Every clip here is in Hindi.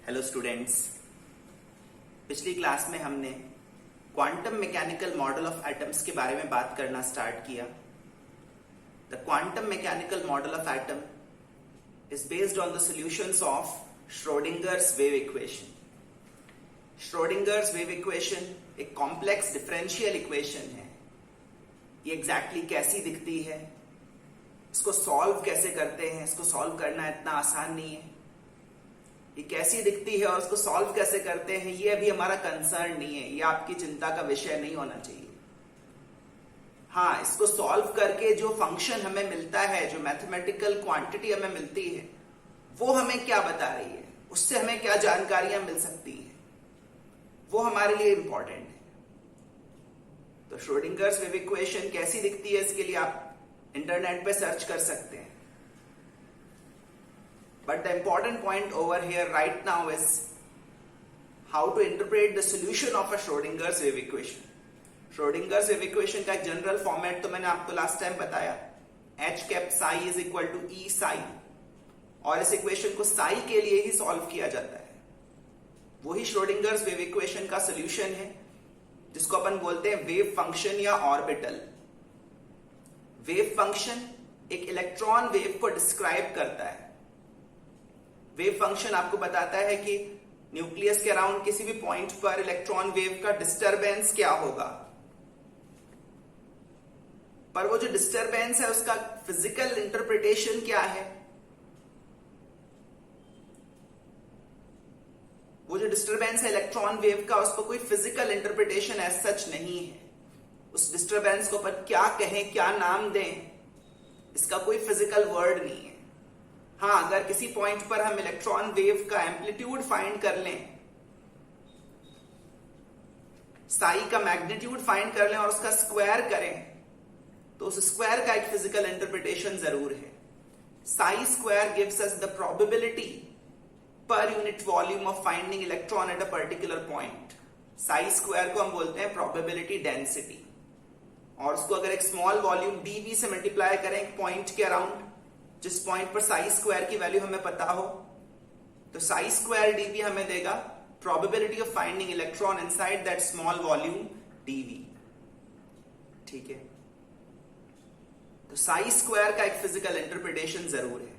हेलो स्टूडेंट्स, पिछली क्लास में हमने quantum mechanical model of atoms के बारे में बात करना स्टार्ट किया। The quantum mechanical model of atom is based on the solutions of Schrödinger's wave equation. Schrödinger's wave equation एक कॉम्प्लेक्स डिफरेंशियल इक्वेशन है। ये एग्जैक्टली कैसी दिखती है, इसको सॉल्व कैसे करते हैं, इसको सॉल्व करना इतना आसान नहीं है। ये कैसी दिखती है और उसको सॉल्व कैसे करते हैं, ये अभी हमारा कंसर्न नहीं है, ये आपकी चिंता का विषय नहीं होना चाहिए। हाँ, इसको सॉल्व करके जो फंक्शन हमें मिलता है, जो मैथमेटिकल क्वांटिटी हमें मिलती है, वो हमें क्या बता रही है, उससे हमें क्या जानकारियां मिल सकती हैं, वो हमारे लिए इंपॉर्टेंट है। तो श्रोडिंगर्स वेव इक्वेशन कैसी दिखती है, इसके लिए आप इंटरनेट पे सर्च कर सकते हैं। But the important point over here right now is how to interpret the solution of a Schrodinger's wave equation. Schrodinger's wave equation का जनरल फॉर्मेट तो मैंने आपको लास्ट टाइम बताया, h cap psi is equal to e psi, और इस इक्वेशन को psi के लिए ही सॉल्व किया जाता है। वही श्रोडिंगर्स वेव इक्वेशन का सोल्यूशन है, जिसको अपन बोलते हैं वेव फंक्शन या ऑर्बिटल। वेव फंक्शन एक इलेक्ट्रॉन वेव को डिस्क्राइब करता है। वेव फंक्शन आपको बताता है कि न्यूक्लियस के अराउंड किसी भी पॉइंट पर इलेक्ट्रॉन वेव का डिस्टरबेंस क्या होगा, पर वो जो डिस्टरबेंस है उसका फिजिकल इंटरप्रिटेशन क्या है, वो जो डिस्टरबेंस है इलेक्ट्रॉन वेव का, उसको कोई फिजिकल इंटरप्रिटेशन एज सच नहीं है। उस डिस्टरबेंस को अपन क्या कहें, क्या नाम दें, इसका कोई फिजिकल वर्ड नहीं है। हाँ, अगर किसी पॉइंट पर हम इलेक्ट्रॉन वेव का एम्पलीट्यूड फाइंड कर लें, साई का मैग्नीट्यूड फाइंड कर लें और उसका स्क्वायर करें, तो उस स्क्वायर का एक फिजिकल इंटरप्रिटेशन जरूर है। Sai square gives us the probability per unit volume of finding electron at a particular point. Sai square को हम बोलते हैं प्रोबेबिलिटी डेंसिटी, और उसको अगर एक स्मॉल वॉल्यूम dv से मल्टीप्लाई करें एक पॉइंट के अराउंड, जिस पॉइंट पर साई स्क्वायर की वैल्यू हमें पता हो, तो साई स्क्वायर dv हमें देगा probability of finding electron inside that small volume dv। ठीक है, तो साई स्क्वायर का एक फिजिकल इंटरप्रिटेशन जरूर है।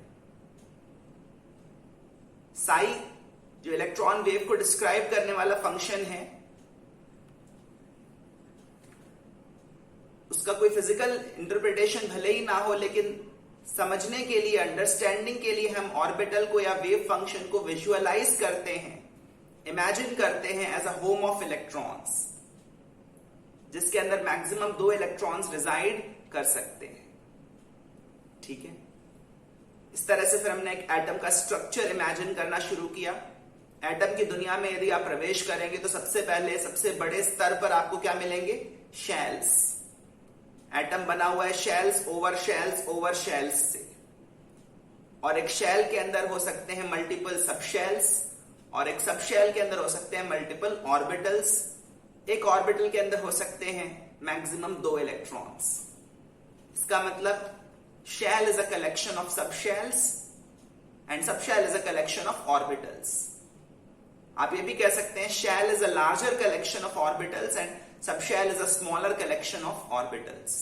साई जो इलेक्ट्रॉन वेव को डिस्क्राइब करने वाला फंक्शन है, उसका कोई फिजिकल इंटरप्रिटेशन भले ही ना हो, लेकिन समझने के लिए, अंडरस्टैंडिंग के लिए हम ऑर्बिटल को या वेव फंक्शन को विजुअलाइज करते हैं, इमेजिन करते हैं as a home of electrons, जिसके अंदर मैक्सिमम 2 इलेक्ट्रॉन्स रिजाइड कर सकते हैं। ठीक है, इस तरह से फिर हमने एक एटम का स्ट्रक्चर इमेजिन करना शुरू किया। एटम की दुनिया में यदि आप प्रवेश करेंगे तो सबसे पहले सबसे बड़े स्तर पर आपको क्या मिलेंगे, शेल्स। एटम बना हुआ है shells over shells over shells से, और एक शेल के अंदर हो सकते हैं मल्टीपल सब शेल्स, और एक सब शेल के अंदर हो सकते हैं मल्टीपल ऑर्बिटल्स। एक ऑर्बिटल के अंदर हो सकते हैं मैक्सिमम 2 इलेक्ट्रॉन्स। इसका मतलब shell is a collection of sub shells and sub shell is a collection of orbitals. आप ये भी कह सकते हैं shell is a larger collection of orbitals and subshell is a smaller collection of orbitals.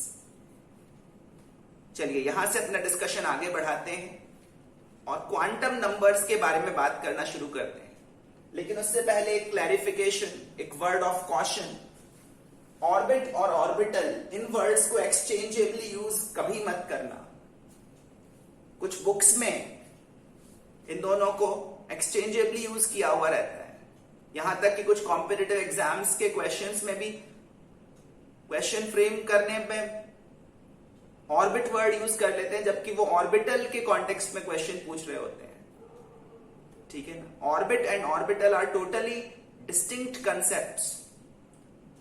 चलिए यहां से अपना डिस्कशन आगे बढ़ाते हैं और क्वांटम नंबर्स के बारे में बात करना शुरू करते हैं। लेकिन उससे पहले एक क्लैरिफिकेशन, एक वर्ड ऑफ कॉशन। ऑर्बिट और ऑर्बिटल, इन वर्ड्स को एक्सचेंजेबली यूज कभी मत करना। कुछ बुक्स में इन दोनों को एक्सचेंजेबली यूज किया हुआ रहता है। यहां तक कि कुछ कॉम्पिटिटिव एग्जाम्स के क्वेश्चंस में भी क्वेश्चन फ्रेम करने में ऑर्बिट वर्ड यूज कर लेते हैं, जबकि वो ऑर्बिटल के कॉन्टेक्स्ट में क्वेश्चन पूछ रहे होते हैं। ठीक है ना, orbit and orbital are totally distinct concepts.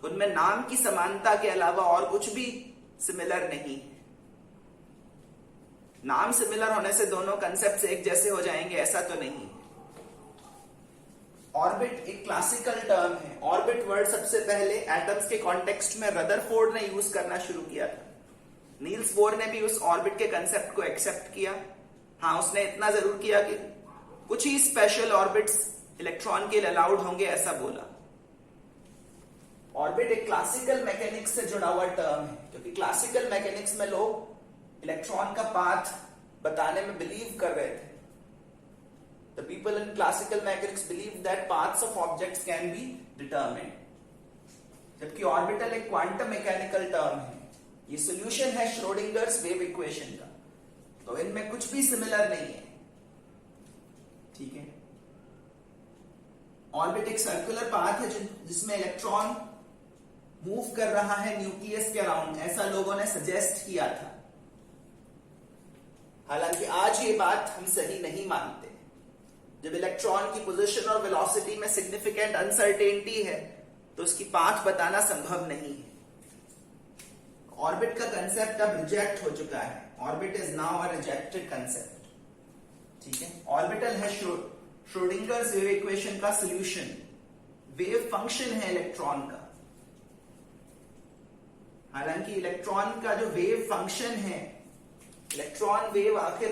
उनमें नाम की समानता के अलावा और कुछ भी सिमिलर नहीं है। नाम सिमिलर होने से दोनों कंसेप्ट एक जैसे हो जाएंगे, ऐसा तो नहीं है। ऑर्बिट एक क्लासिकल टर्म है। ऑर्बिट वर्ड सबसे पहले एटम्स के कॉन्टेक्स्ट में रदरफोर्ड ने यूज करना शुरू किया था। नील्स बोर ने भी उस ऑर्बिट के कंसेप्ट को एक्सेप्ट किया। हाँ, उसने इतना जरूर किया कि कुछ ही स्पेशल ऑर्बिट्स इलेक्ट्रॉन के लिए अलाउड होंगे, ऐसा बोला। ऑर्बिट एक क्लासिकल मैकेनिक्स से जुड़ा हुआ टर्म है, क्योंकि क्लासिकल मैकेनिक्स में लोग इलेक्ट्रॉन का पाथ बताने में बिलीव कर रहे थे। The people in classical mechanics believe that paths of objects can be determined. जबकि ऑर्बिटल एक क्वांटम मैकेनिकल टर्म है। ये सॉल्यूशन है श्रोडिंगर्स वेव इक्वेशन का, तो इनमें कुछ भी सिमिलर नहीं है, ठीक है। ऑर्बिट एक सर्कुलर पाथ है जिसमें इलेक्ट्रॉन मूव कर रहा है न्यूक्लियस के अराउंड, ऐसा लोगों ने सजेस्ट किया था। हालांकि आज ये बात हम सही नहीं मानते। जब इलेक्ट्रॉन की पोजीशन और वेलोसिटी में सिग्निफिकेंट अनसर्टेनिटी है तो उसकी पाथ बताना संभव नहीं है। ऑर्बिट का कंसेप्ट अब रिजेक्ट हो चुका है। Orbit is now a rejected concept, ठीक है। ऑर्बिटल है श्रोडिंगर्स वेव इक्वेशन का सॉल्यूशन, वेव फंक्शन है इलेक्ट्रॉन का। हालांकि इलेक्ट्रॉन का जो वेव फंक्शन है, इलेक्ट्रॉन वेव आखिर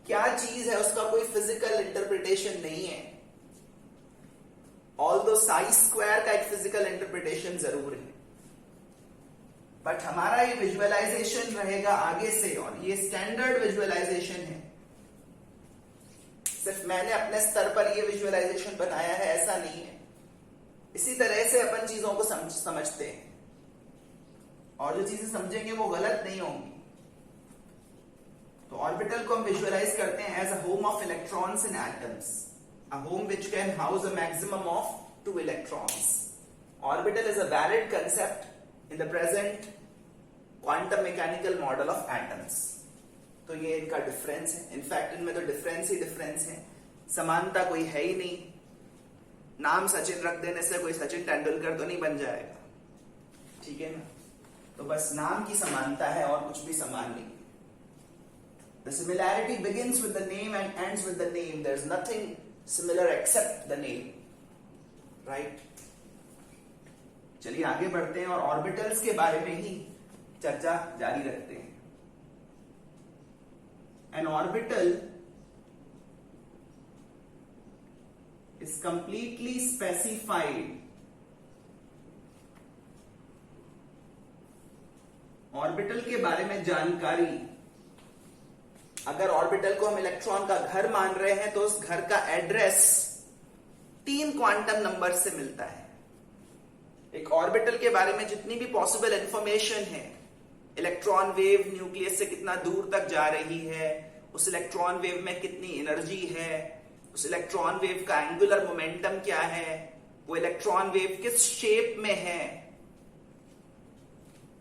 क्या चीज है, उसका कोई फिजिकल इंटरप्रिटेशन नहीं है। ऑल्दो साई स्क्वायर का एक फिजिकल इंटरप्रिटेशन जरूर है, बट हमारा ये विजुअलाइजेशन रहेगा आगे से, और ये स्टैंडर्ड विजुअलाइजेशन है। सिर्फ मैंने अपने स्तर पर ये विजुअलाइजेशन बनाया है, ऐसा नहीं है। इसी तरह से अपन चीजों को समझते हैं, और जो चीजें समझेंगे वो गलत नहीं होंगी। तो ऑर्बिटल को हम विजुअलाइज करते हैं as a home of electrons in atoms, a home which can house a maximum of 2 electrons. Orbital is a valid concept in the present quantum mechanical model of atoms. तो ये इनका डिफरेंस है। इनफैक्ट इनमें तो डिफरेंस ही डिफरेंस है, समानता कोई है ही नहीं। नाम सचिन रख देने से कोई सचिन तेंदुलकर तो नहीं बन जाएगा, ठीक है ना। तो बस नाम की समानता है और कुछ भी समान नहीं। The similarity begins with the name and ends with the name. There's nothing similar except the name, right? चलिए आगे बढ़ते हैं और ऑर्बिटल्स के बारे में ही चर्चा जारी रखते हैं। An orbital is completely specified. Orbital के बारे में जानकारी, अगर ऑर्बिटल को हम इलेक्ट्रॉन का घर मान रहे हैं तो उस घर का एड्रेस 3 क्वांटम नंबर से मिलता है। एक ऑर्बिटल के बारे में जितनी भी पॉसिबल इंफॉर्मेशन है, इलेक्ट्रॉन वेव न्यूक्लियस से कितना दूर तक जा रही है, उस इलेक्ट्रॉन वेव में कितनी एनर्जी है, उस इलेक्ट्रॉन वेव का एंगुलर मोमेंटम क्या है, वो इलेक्ट्रॉन वेव किस शेप में है,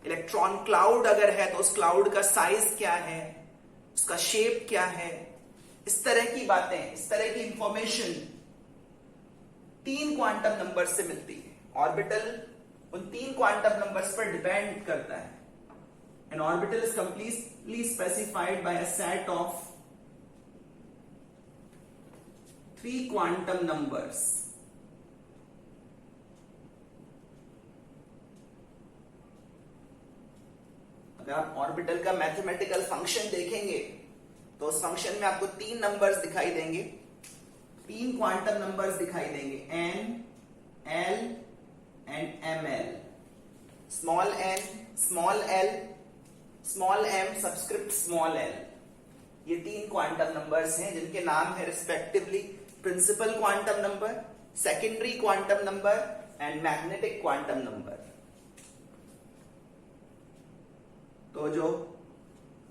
इलेक्ट्रॉन क्लाउड अगर है तो उस क्लाउड का साइज क्या है, उसका शेप क्या है, इस तरह की बातें, इस तरह की इंफॉर्मेशन 3 क्वांटम नंबर से मिलती है। ऑर्बिटल उन 3 क्वांटम नंबर्स पर डिपेंड करता है। An orbital is completely specified by a set of 3 quantum numbers. अगर आप ऑर्बिटल का मैथमेटिकल फंक्शन देखेंगे तो उस फंक्शन में आपको 3 नंबर्स दिखाई देंगे, 3 क्वांटम नंबर्स दिखाई देंगे, n, l and ml। Small n, small l, small m, subscript small l। ये 3 क्वांटम नंबर्स हैं जिनके नाम है respectively principal quantum number, secondary quantum number and magnetic quantum number. तो जो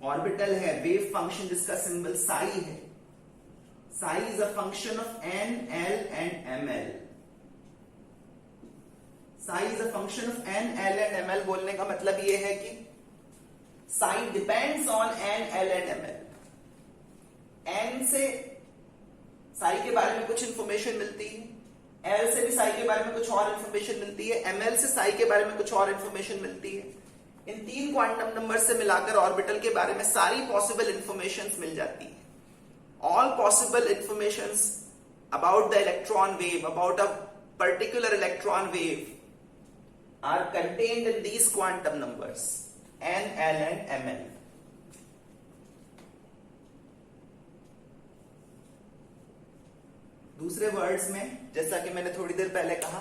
ऑर्बिटल है, वेव फंक्शन जिसका सिंबल साई है, psi is a function of n, l and ml। Psi is a function of n, l and ml बोलने का मतलब यह है कि psi depends on n, l and ml। n से साई के बारे में कुछ इंफॉर्मेशन मिलती है, l से भी साई के बारे में कुछ और इंफॉर्मेशन मिलती है, ml से साई के बारे में कुछ और इंफॉर्मेशन मिलती है। इन 3 क्वांटम नंबर से मिलाकर ऑर्बिटल के बारे में सारी पॉसिबल इंफॉर्मेशन मिल जाती है। All possible information about the electron wave, about a particular electron wave are contained in these quantum numbers n, l and ml। दूसरे वर्ड्स में, जैसा कि मैंने थोड़ी देर पहले कहा,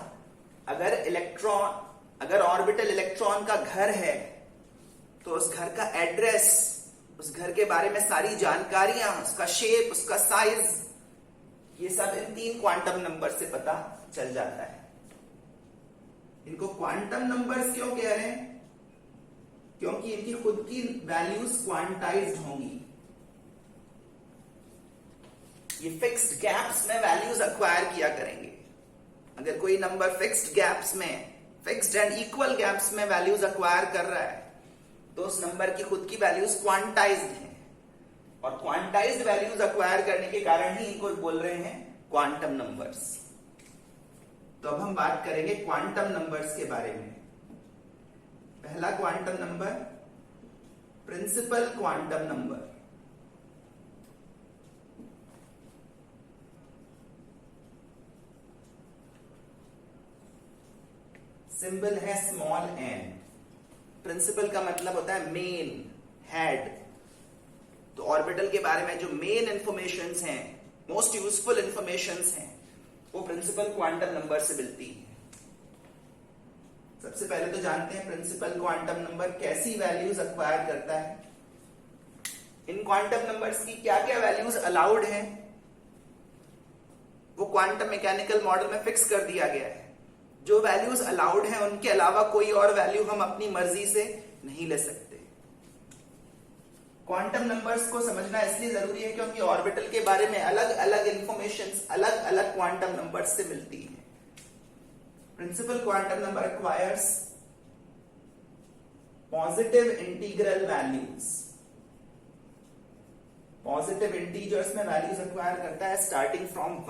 अगर ऑर्बिटल इलेक्ट्रॉन का घर है तो उस घर का एड्रेस, उस घर के बारे में सारी जानकारियां, उसका शेप, उसका साइज, ये सब इन 3 क्वांटम नंबर से पता चल जाता है। इनको क्वांटम नंबर्स क्यों कह रहे हैं? क्योंकि इनकी खुद की वैल्यूज क्वांटाइज्ड होंगी। ये फिक्स्ड गैप्स में वैल्यूज अक्वायर किया करेंगे। अगर कोई नंबर फिक्स्ड गैप्स में, फिक्स्ड एंड इक्वल गैप्स में वैल्यूज अक्वायर कर रहा है तो उस नंबर की खुद की वैल्यूज क्वांटाइज्ड हैं, और क्वांटाइज्ड वैल्यूज अक्वायर करने के कारण ही इनको बोल रहे हैं क्वांटम नंबर्स। तो अब हम बात करेंगे क्वांटम नंबर्स के बारे में। पहला quantum number principal quantum number. Symbol है स्मॉल एन। प्रिंसिपल का मतलब होता है मेन, हेड। तो ऑर्बिटल के बारे में जो मेन इंफॉर्मेशंस हैं, मोस्ट यूजफुल इंफॉर्मेशंस हैं, वो प्रिंसिपल क्वांटम नंबर से मिलती है। सबसे पहले तो जानते हैं प्रिंसिपल क्वांटम नंबर कैसी वैल्यूज अक्वायर करता है। इन क्वांटम नंबर्स की क्या क्या वैल्यूज अलाउड हैं वो क्वांटम मैकेनिकल मॉडल में फिक्स कर दिया गया है। जो वैल्यूज अलाउड हैं उनके अलावा कोई और वैल्यू हम अपनी मर्जी से नहीं ले सकते। क्वांटम नंबर्स को समझना इसलिए जरूरी है क्योंकि ऑर्बिटल के बारे में अलग अलग इंफॉर्मेशन अलग अलग क्वांटम नंबर्स से मिलती है। Principal quantum number acquires positive integral values. Positive integers में वैल्यूज एक्वायर करता है starting from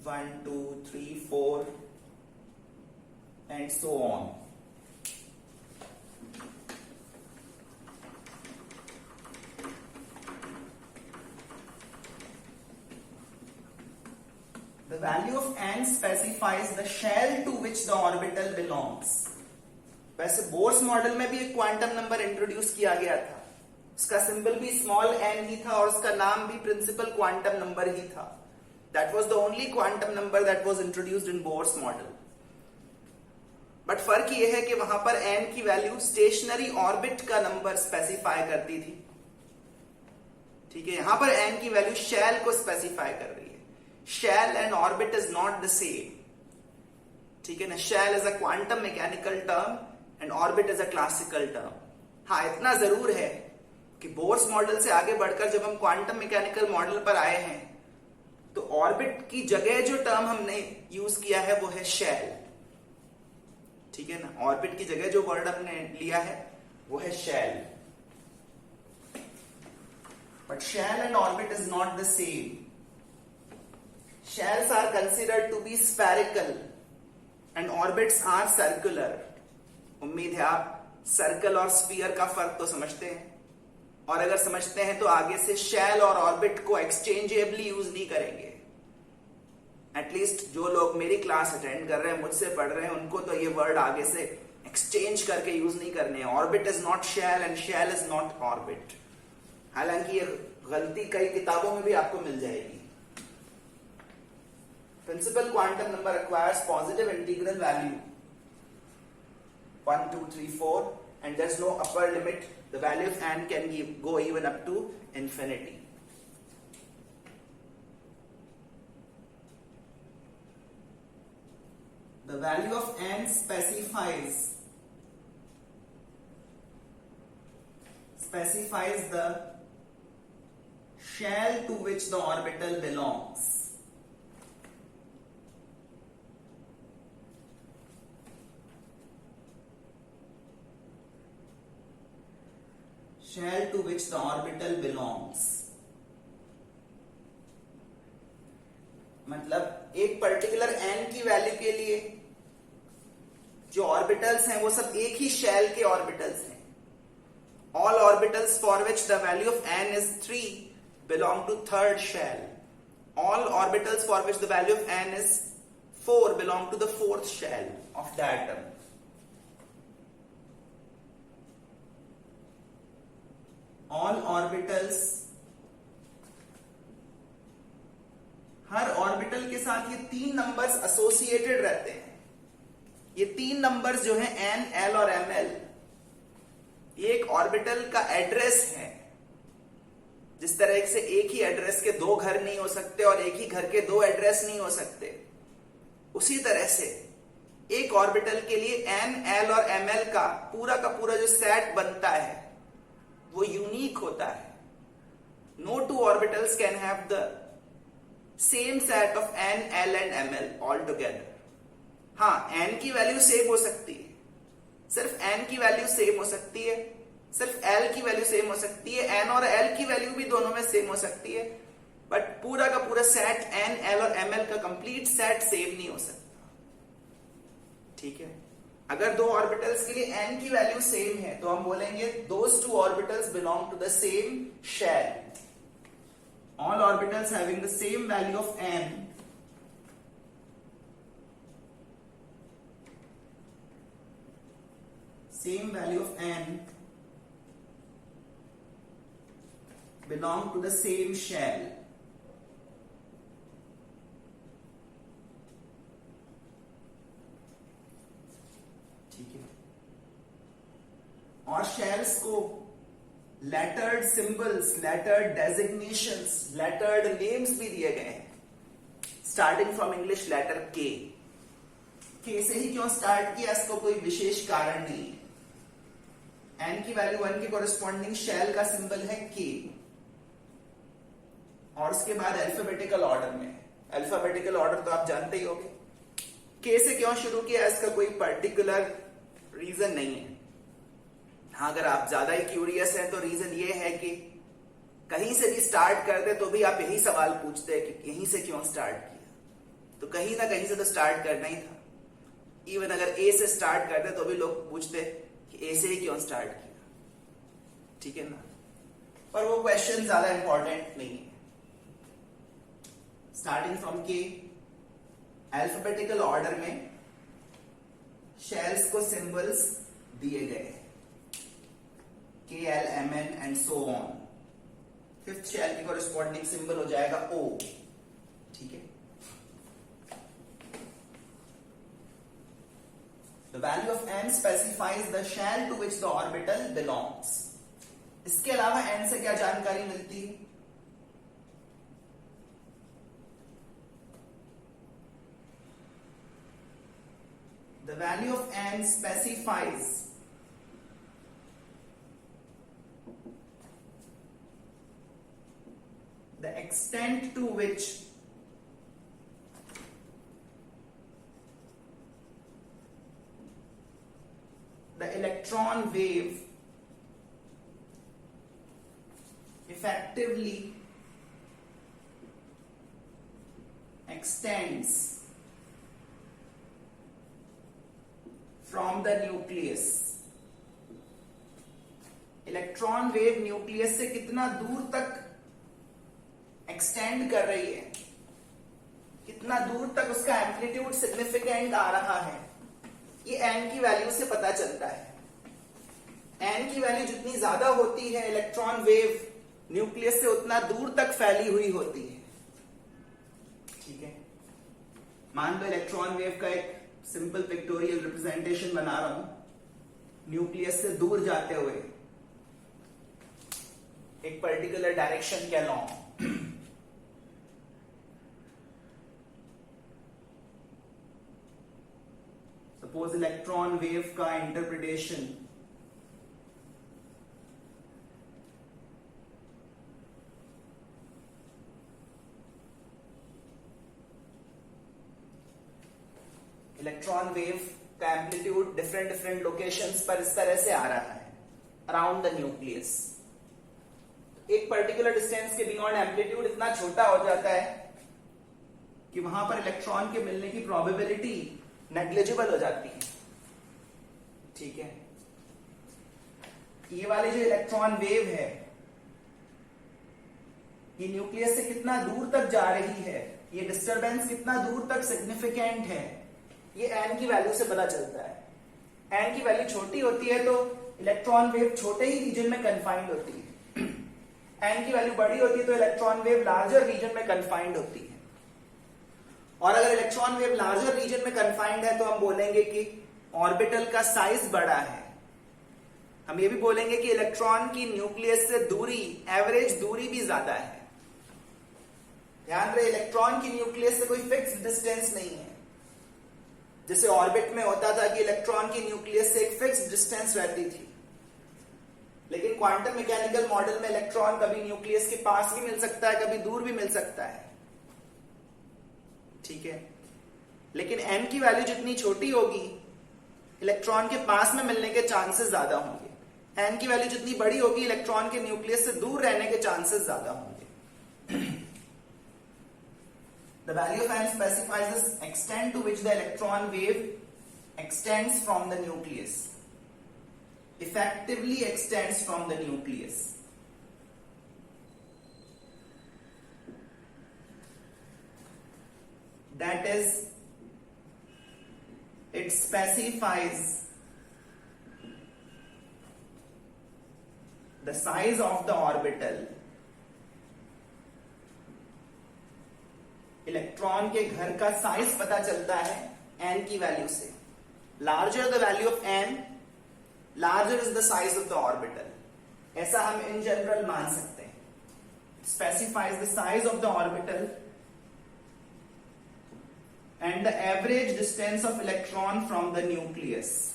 1, 2, 3, 4 and so on. The value of n specifies the shell to which the orbital belongs. वैसे बोर्स मॉडल में भी एक क्वांटम नंबर इंट्रोड्यूस किया गया था। उसका सिंबल भी स्मॉल n ही था और उसका नाम भी प्रिंसिपल क्वांटम नंबर ही था। That was the only quantum number that was introduced in Bohr's model. But फर्क यह है कि वहां पर n की वैल्यू स्टेशनरी ऑर्बिट का नंबर स्पेसिफाई करती थी। ठीक है, यहां पर n की वैल्यू शेल को स्पेसिफाई कर रही है। Shell and orbit is not the same. ठीक है ना, shell is a quantum mechanical term and orbit is a classical term. हाँ, इतना जरूर है कि बोर्स मॉडल से आगे बढ़कर जब हम क्वांटम मैकेनिकल मॉडल पर आए हैं तो ऑर्बिट की जगह जो टर्म हमने यूज किया है वो है शेल। ठीक है ना, ऑर्बिट की जगह जो वर्ड हमने लिया है वो है shell. But shell and orbit is not the same. Shells are considered to be spherical and orbits are circular. उम्मीद है आप सर्कल और स्फीयर का फर्क तो समझते हैं, और अगर समझते हैं तो आगे से शेल और ऑर्बिट को एक्सचेंजेबली यूज नहीं करेंगे। एटलीस्ट जो लोग मेरी क्लास अटेंड कर रहे हैं, मुझसे पढ़ रहे हैं, उनको तो ये वर्ड आगे से एक्सचेंज करके यूज नहीं करने हैं। Orbit is not shell and shell is not orbit. हालांकि ये गलती कई किताबों में भी आपको मिल जाएगी। Principal quantum number acquires positive integral value 1, 2, 3, 4 and there's no upper limit. The value of n can go even up to infinity. The value of n specifies the shell to which the orbital belongs. Shell to which the orbital belongs. मतलब एक पर्टिकुलर n की वैल्यू के लिए जो ऑर्बिटल्स हैं वो सब एक ही शेल के ऑर्बिटल्स हैं। All orbitals for which the value of n is 3 belong to third shell. All orbitals for which the value of n is 4 belong to the fourth shell of the atom. All orbitals साथ ये 3 नंबर्स एसोसिएटेड रहते हैं। ये 3 नंबर्स जो हैं n, l और ml, ये एक ऑर्बिटल का एड्रेस है। जिस तरह से एक ही एड्रेस के 2 घर नहीं हो सकते और एक ही घर के 2 एड्रेस नहीं हो सकते, उसी तरह से एक ऑर्बिटल के लिए n, l और ml का पूरा जो सेट बनता है वो यूनिक होता है। No two orbitals can have the same set of n, l and ml all together. हाँ, n की वैल्यू सेम हो सकती है, सिर्फ n की वैल्यू सेम हो सकती है, सिर्फ l की वैल्यू सेम हो सकती है, n और l की वैल्यू भी दोनों में सेम हो सकती है, बट पूरा का पूरा सेट n, l और ml का कंप्लीट सेट सेम नहीं हो सकता। ठीक है, अगर 2 ऑर्बिटल्स के लिए n की वैल्यू सेम है तो हम बोलेंगे those 2 orbitals belong to the same shell. All orbitals having the same value of n belong to the same shell. ठीक है, और शेल्स को lettered symbols, lettered designations, lettered names भी दिए गए हैं, स्टार्टिंग फ्रॉम इंग्लिश लेटर के। के से ही क्यों स्टार्ट किया, इसको कोई विशेष कारण नहीं है। एन की वैल्यू 1 के कोरिस्पॉन्डिंग शेल का सिंबल है के, और उसके बाद अल्फाबेटिकल ऑर्डर में। अल्फाबेटिकल ऑर्डर तो आप जानते ही होंगे। के से क्यों शुरू किया, इसका कोई पर्टिकुलर रीजन नहीं है। हाँ, अगर आप ज्यादा ही क्यूरियस हैं तो रीजन ये है कि कहीं से भी स्टार्ट करते तो भी आप यही सवाल पूछते हैं कि यहीं से क्यों स्टार्ट किया, तो कहीं ना कहीं से तो स्टार्ट करना ही था। इवन अगर ए से स्टार्ट करते तो भी लोग पूछते कि ए से ही क्यों स्टार्ट किया। ठीक है ना, पर वो क्वेश्चन ज्यादा इंपॉर्टेंट नहीं है। Starting from K, alphabetical order में शेल्स को सिंबल्स दिए गए, K, L, M, N and so on. 5th shell की कोरिस्पॉन्डिंग सिंबल हो जाएगा ओ। ठीक है, the value of n specifies the shell to which the orbital belongs. इसके अलावा n से क्या जानकारी मिलती है, the value of n specifies the extent to which the electron wave effectively extends from the nucleus। Electron wave nucleus से कितना दूर तक एक्सटेंड कर रही है, कितना दूर तक उसका एम्पलीट्यूड सिग्निफिकेंट आ रहा है, ये n की वैल्यू से पता चलता है। n की वैल्यू जितनी ज्यादा होती है, इलेक्ट्रॉन वेव न्यूक्लियस से उतना दूर तक फैली हुई होती है। ठीक है, मान लो इलेक्ट्रॉन वेव का एक सिंपल पिक्टोरियल रिप्रेजेंटेशन बना रहा हूं। न्यूक्लियस से दूर जाते हुए एक पर्टिकुलर डायरेक्शन के अलॉन्ग, सपोज इलेक्ट्रॉन वेव का इंटरप्रिटेशन इलेक्ट्रॉन वेव का एम्पलीट्यूड डिफरेंट लोकेशंस पर इस तरह से आ रहा है अराउंड द न्यूक्लियस। एक पर्टिकुलर डिस्टेंस के बियॉन्ड एम्पलीट्यूड इतना छोटा हो जाता है कि वहां पर इलेक्ट्रॉन के मिलने की प्रोबेबिलिटी नेग्लिजिबल हो जाती है। ठीक है, ये वाली जो इलेक्ट्रॉन वेव है, ये न्यूक्लियस से कितना दूर तक जा रही है, ये डिस्टरबेंस कितना दूर तक सिग्निफिकेंट है, ये n की वैल्यू से पता चलता है। n की वैल्यू छोटी होती है तो इलेक्ट्रॉन वेव छोटे ही रीजन में कन्फाइंड होती है, n की वैल्यू बड़ी होती है तो इलेक्ट्रॉन वेव लार्जर रीजन में कन्फाइंड होती है। और अगर इलेक्ट्रॉन वेव लार्जर रीजन में कन्फाइंड है तो हम बोलेंगे कि ऑर्बिटल का साइज बड़ा है। हम ये भी बोलेंगे कि इलेक्ट्रॉन की न्यूक्लियस से दूरी, एवरेज दूरी भी ज्यादा है। ध्यान रहे, इलेक्ट्रॉन की न्यूक्लियस से कोई फिक्स्ड डिस्टेंस नहीं है। जैसे ऑर्बिट में होता था कि इलेक्ट्रॉन की न्यूक्लियस से एक फिक्स्ड डिस्टेंस रहती थी, लेकिन क्वांटम मैकेनिकल मॉडल में इलेक्ट्रॉन कभी न्यूक्लियस के पास भी मिल सकता है, कभी दूर भी मिल सकता है। ठीक है, लेकिन n की वैल्यू जितनी छोटी होगी, इलेक्ट्रॉन के पास में मिलने के चांसेस ज्यादा होंगे। n की वैल्यू जितनी बड़ी होगी, इलेक्ट्रॉन के न्यूक्लियस से दूर रहने के चांसेस ज्यादा होंगे। The value of n specifies the extent to which the electron wave extends from the nucleus, effectively extends from the nucleus. That is, it specifies the size of the orbital. Electron के घर का साइज पता चलता है n की वैल्यू से। Larger the value of n, larger is the size of the orbital. ऐसा हम इन जनरल मान सकते हैं। Specifies the size of the orbital and the average distance of electron from the nucleus.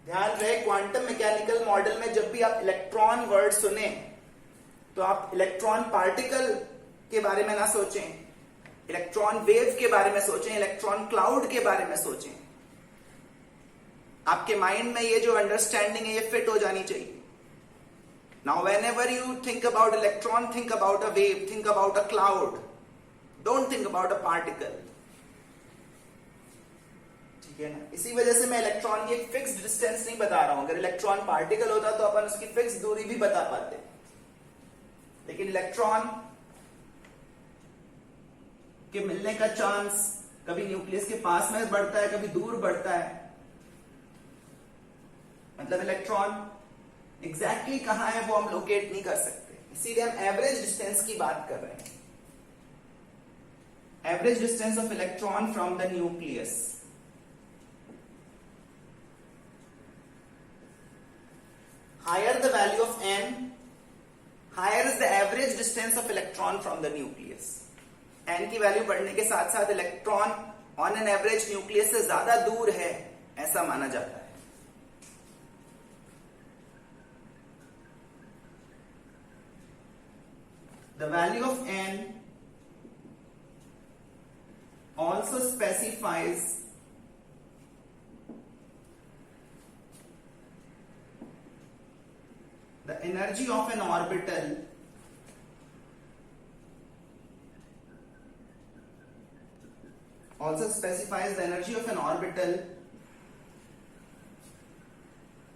ध्यान रहे, क्वांटम मैकेनिकल मॉडल में जब भी आप इलेक्ट्रॉन वर्ड सुने तो आप इलेक्ट्रॉन पार्टिकल के बारे में ना सोचें, इलेक्ट्रॉन वेव के बारे में सोचें, इलेक्ट्रॉन क्लाउड के बारे में सोचें। आपके माइंड में ये जो अंडरस्टैंडिंग है ये फिट हो जानी चाहिए। Now when ever you think about electron, think about a wave, think about a cloud, don't think about a particle. ठीक है ना? इसी वजह से मैं इलेक्ट्रॉन की एक फिक्स्ड डिस्टेंस नहीं बता रहा हूं। अगर इलेक्ट्रॉन पार्टिकल होता तो अपन उसकी फिक्स दूरी भी बता पाते, लेकिन इलेक्ट्रॉन के मिलने का चांस कभी न्यूक्लियस के पास में बढ़ता है, कभी दूर बढ़ता है। मतलब इलेक्ट्रॉन एग्जैक्टली कहां है वो हम लोकेट नहीं कर सकते, इसीलिए हम एवरेज डिस्टेंस की बात कर रहे हैं। Average distance of electron from the nucleus. Higher the value of n, higher is the average distance of electron from the nucleus. n की वैल्यू बढ़ने के साथ साथ electron on an average nucleus से ज्यादा दूर है, ऐसा माना जाता है। The value of n also specifies the energy of an orbital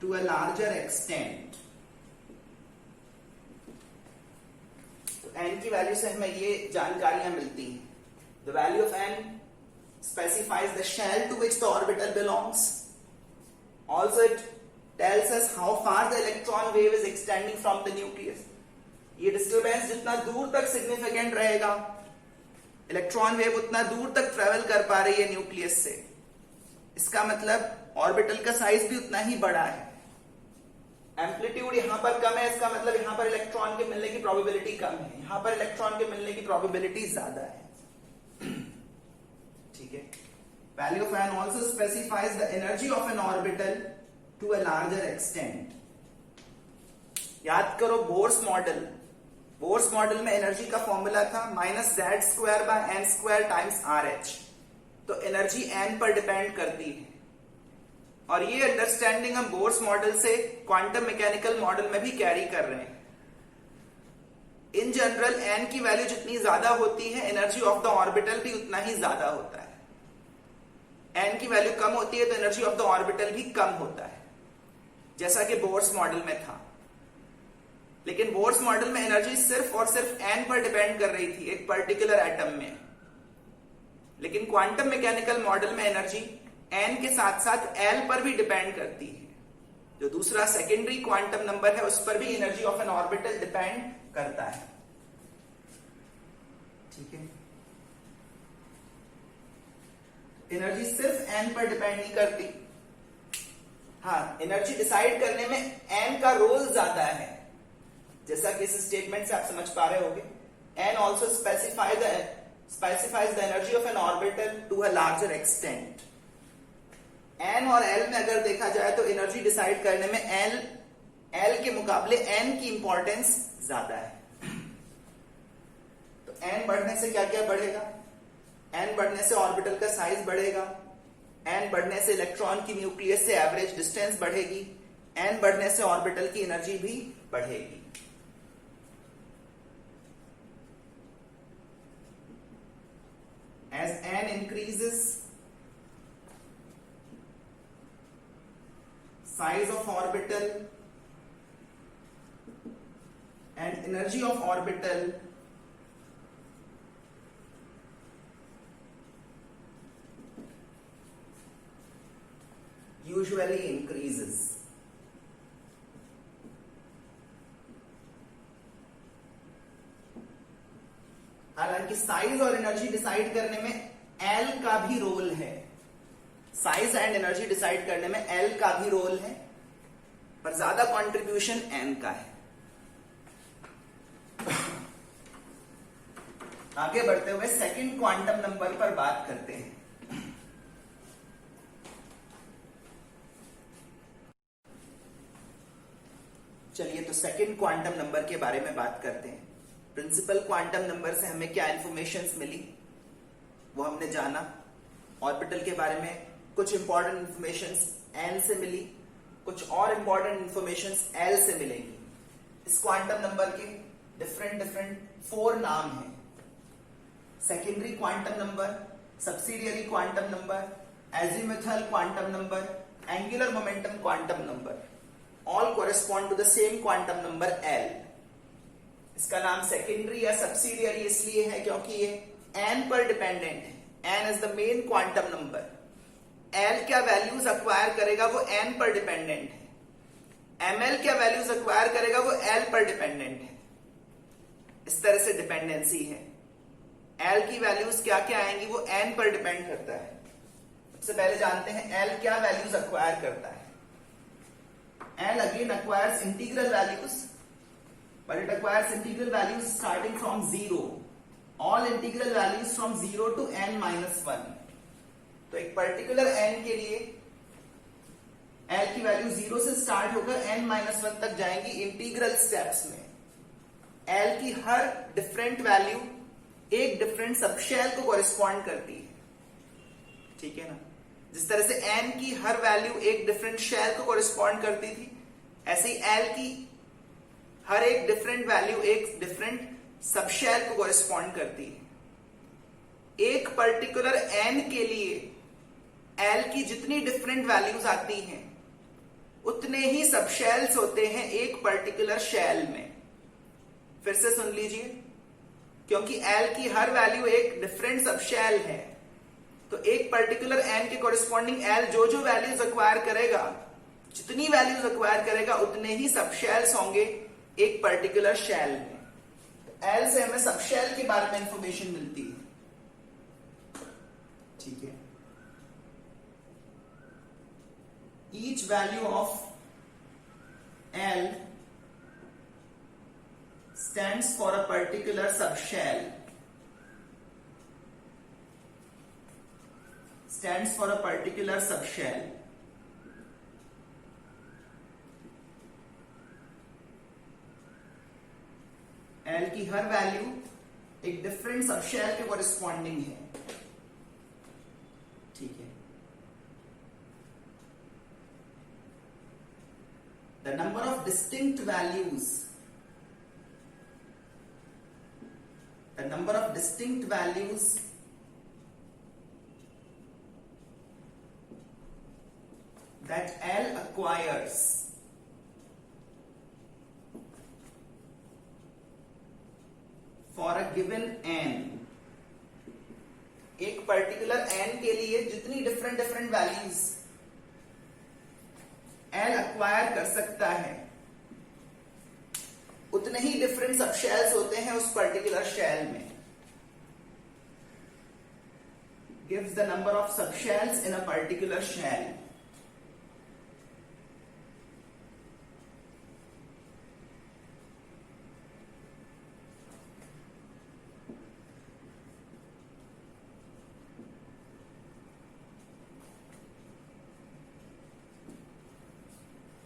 to a larger extent. तो n की वैल्यू से हमें ये जानकारियां मिलती हैं। The value of n specifies the shell to which the orbital belongs. Also it tells us how far the electron wave is extending from the nucleus. ये डिस्टर्बेंस जितना दूर तक सिग्निफिकेंट रहेगा, इलेक्ट्रॉन वेव उतना दूर तक ट्रेवल कर पा रही है न्यूक्लियस से। इसका मतलब ऑर्बिटल का साइज भी उतना ही बड़ा है। एम्पलीट्यूड यहां पर कम है, इसका मतलब यहां पर इलेक्ट्रॉन के मिलने की प्रोबेबिलिटी कम है, यहां पर इलेक्ट्रॉन के मिलने की प्रोबेबिलिटी ज्यादा है। ठीक है। Value of n also specifies the energy of an orbital to a larger extent. याद करो बोर्स मॉडल, बोर्स मॉडल में एनर्जी का फॉर्मूला था -z² टाइम्स RH। तो एनर्जी n पर डिपेंड करती है, और ये अंडरस्टैंडिंग हम बोर्स मॉडल से क्वांटम मैकेनिकल मॉडल में भी कैरी कर रहे हैं। इन जनरल n की वैल्यू जितनी ज्यादा होती है, एनर्जी ऑफ द ऑर्बिटल भी उतना ही ज्यादा होता है। n की वैल्यू कम होती है तो एनर्जी ऑफ द ऑर्बिटल भी कम होता है, जैसा कि बोर्स मॉडल में था। लेकिन बोर्स मॉडल में एनर्जी सिर्फ और सिर्फ n पर डिपेंड कर रही थी, एक पर्टिकुलर एटम में। लेकिन क्वांटम मैकेनिकल मॉडल में एनर्जी n के साथ साथ l पर भी डिपेंड करती है। जो दूसरा सेकेंडरी क्वांटम नंबर है उस पर भी energy of an orbital depend करता है। ठीक है, एनर्जी सिर्फ एन पर डिपेंड नहीं करती। हाँ, एनर्जी डिसाइड करने में एन का रोल ज्यादा है, जैसा कि इस स्टेटमेंट से आप समझ पा रहे होगे। N also specifies the energy of an orbital to a larger extent. n और l में अगर देखा जाए तो एनर्जी डिसाइड करने में l के मुकाबले n की इंपॉर्टेंस ज्यादा है। तो n बढ़ने से क्या क्या बढ़ेगा? n बढ़ने से ऑर्बिटल का साइज बढ़ेगा, n बढ़ने से इलेक्ट्रॉन की न्यूक्लियस से एवरेज डिस्टेंस बढ़ेगी, n बढ़ने से ऑर्बिटल की एनर्जी भी बढ़ेगी। As n increases, size of orbital and energy of orbital usually increases. हालांकि साइज और एनर्जी डिसाइड करने में एल का भी रोल है, साइज एंड एनर्जी डिसाइड करने में एल का भी रोल है, पर ज्यादा कंट्रीब्यूशन एन का है। आगे बढ़ते हुए सेकंड क्वांटम नंबर पर बात करते हैं। चलिए, तो सेकंड क्वांटम नंबर के बारे में बात करते हैं। प्रिंसिपल क्वांटम नंबर से हमें क्या इंफॉर्मेशंस मिली वो हमने जाना। ऑर्बिटल के बारे में कुछ इंपॉर्टेंट इंफॉर्मेशंस एन से मिली, कुछ और इंपॉर्टेंट इंफॉर्मेशंस एल से मिलेंगी। इस क्वांटम नंबर के डिफरेंट 4 नाम हैं। Secondary quantum number, subsidiary quantum number, azimuthal quantum number, angular momentum quantum number, all correspond to the same quantum number L. इसका नाम सेकेंडरी या सब्सिडियरी इसलिए है क्योंकि ये n पर डिपेंडेंट है। n is the main quantum number. l क्या वैल्यूज अक्वायर करेगा वो n पर डिपेंडेंट है। ml क्या वैल्यूज अक्वायर करेगा वो l पर डिपेंडेंट है। इस तरह से डिपेंडेंसी है। l की वैल्यूज क्या क्या आएंगी वो n पर डिपेंड करता है। सबसे पहले जानते हैं l क्या वैल्यूज अक्वायर करता है। l again acquires integral values, but it acquires integral values starting from 0. All integral values from 0 to n minus 1. तो एक पर्टिकुलर n के लिए l की वैल्यू 0 से स्टार्ट होकर n minus 1 तक जाएंगी इंटीग्रल स्टेप्स में। l की हर डिफरेंट वैल्यू एक डिफरेंट सबशेल को कॉरेस्पॉन्ड करती है। ठीक है ना? जिस तरह से n की हर वैल्यू एक डिफरेंट शेल को कॉरेस्पॉन्ड करती थी, ऐसे ही l की हर एक डिफरेंट वैल्यू एक डिफरेंट सबशेल को कॉरेस्पॉन्ड करती है। एक पर्टिकुलर n के लिए l की जितनी डिफरेंट वैल्यूज आती हैं उतने ही सबशेल्स होते हैं एक पर्टिकुलर शेल में। फिर से सुन लीजिए, क्योंकि l की हर वैल्यू एक डिफरेंट सबशेल है, तो एक पर्टिकुलर n के कॉरेस्पॉन्डिंग l जो जो वैल्यूज अक्वायर करेगा, जितनी वैल्यूज अक्वायर करेगा उतने ही सबशेल्स होंगे एक पर्टिकुलर शेल में। एल से हमें सबशेल के बारे में इंफॉर्मेशन मिलती है। ठीक है, each value of L stands for a particular subshell, stands for a particular subshell. L की हर वैल्यू एक डिफरेंट सबशेल के कॉरेस्पॉन्डिंग है। ठीक है, the number of distinct values, the number of distinct values that L acquires for a given n, एक पर्टिकुलर n के लिए जितनी डिफरेंट वैल्यूज L अक्वायर कर सकता है, उतने ही डिफरेंट सबशेल्स होते हैं उस पर्टिकुलर शेल में। Gives the number of subshells in a particular shell.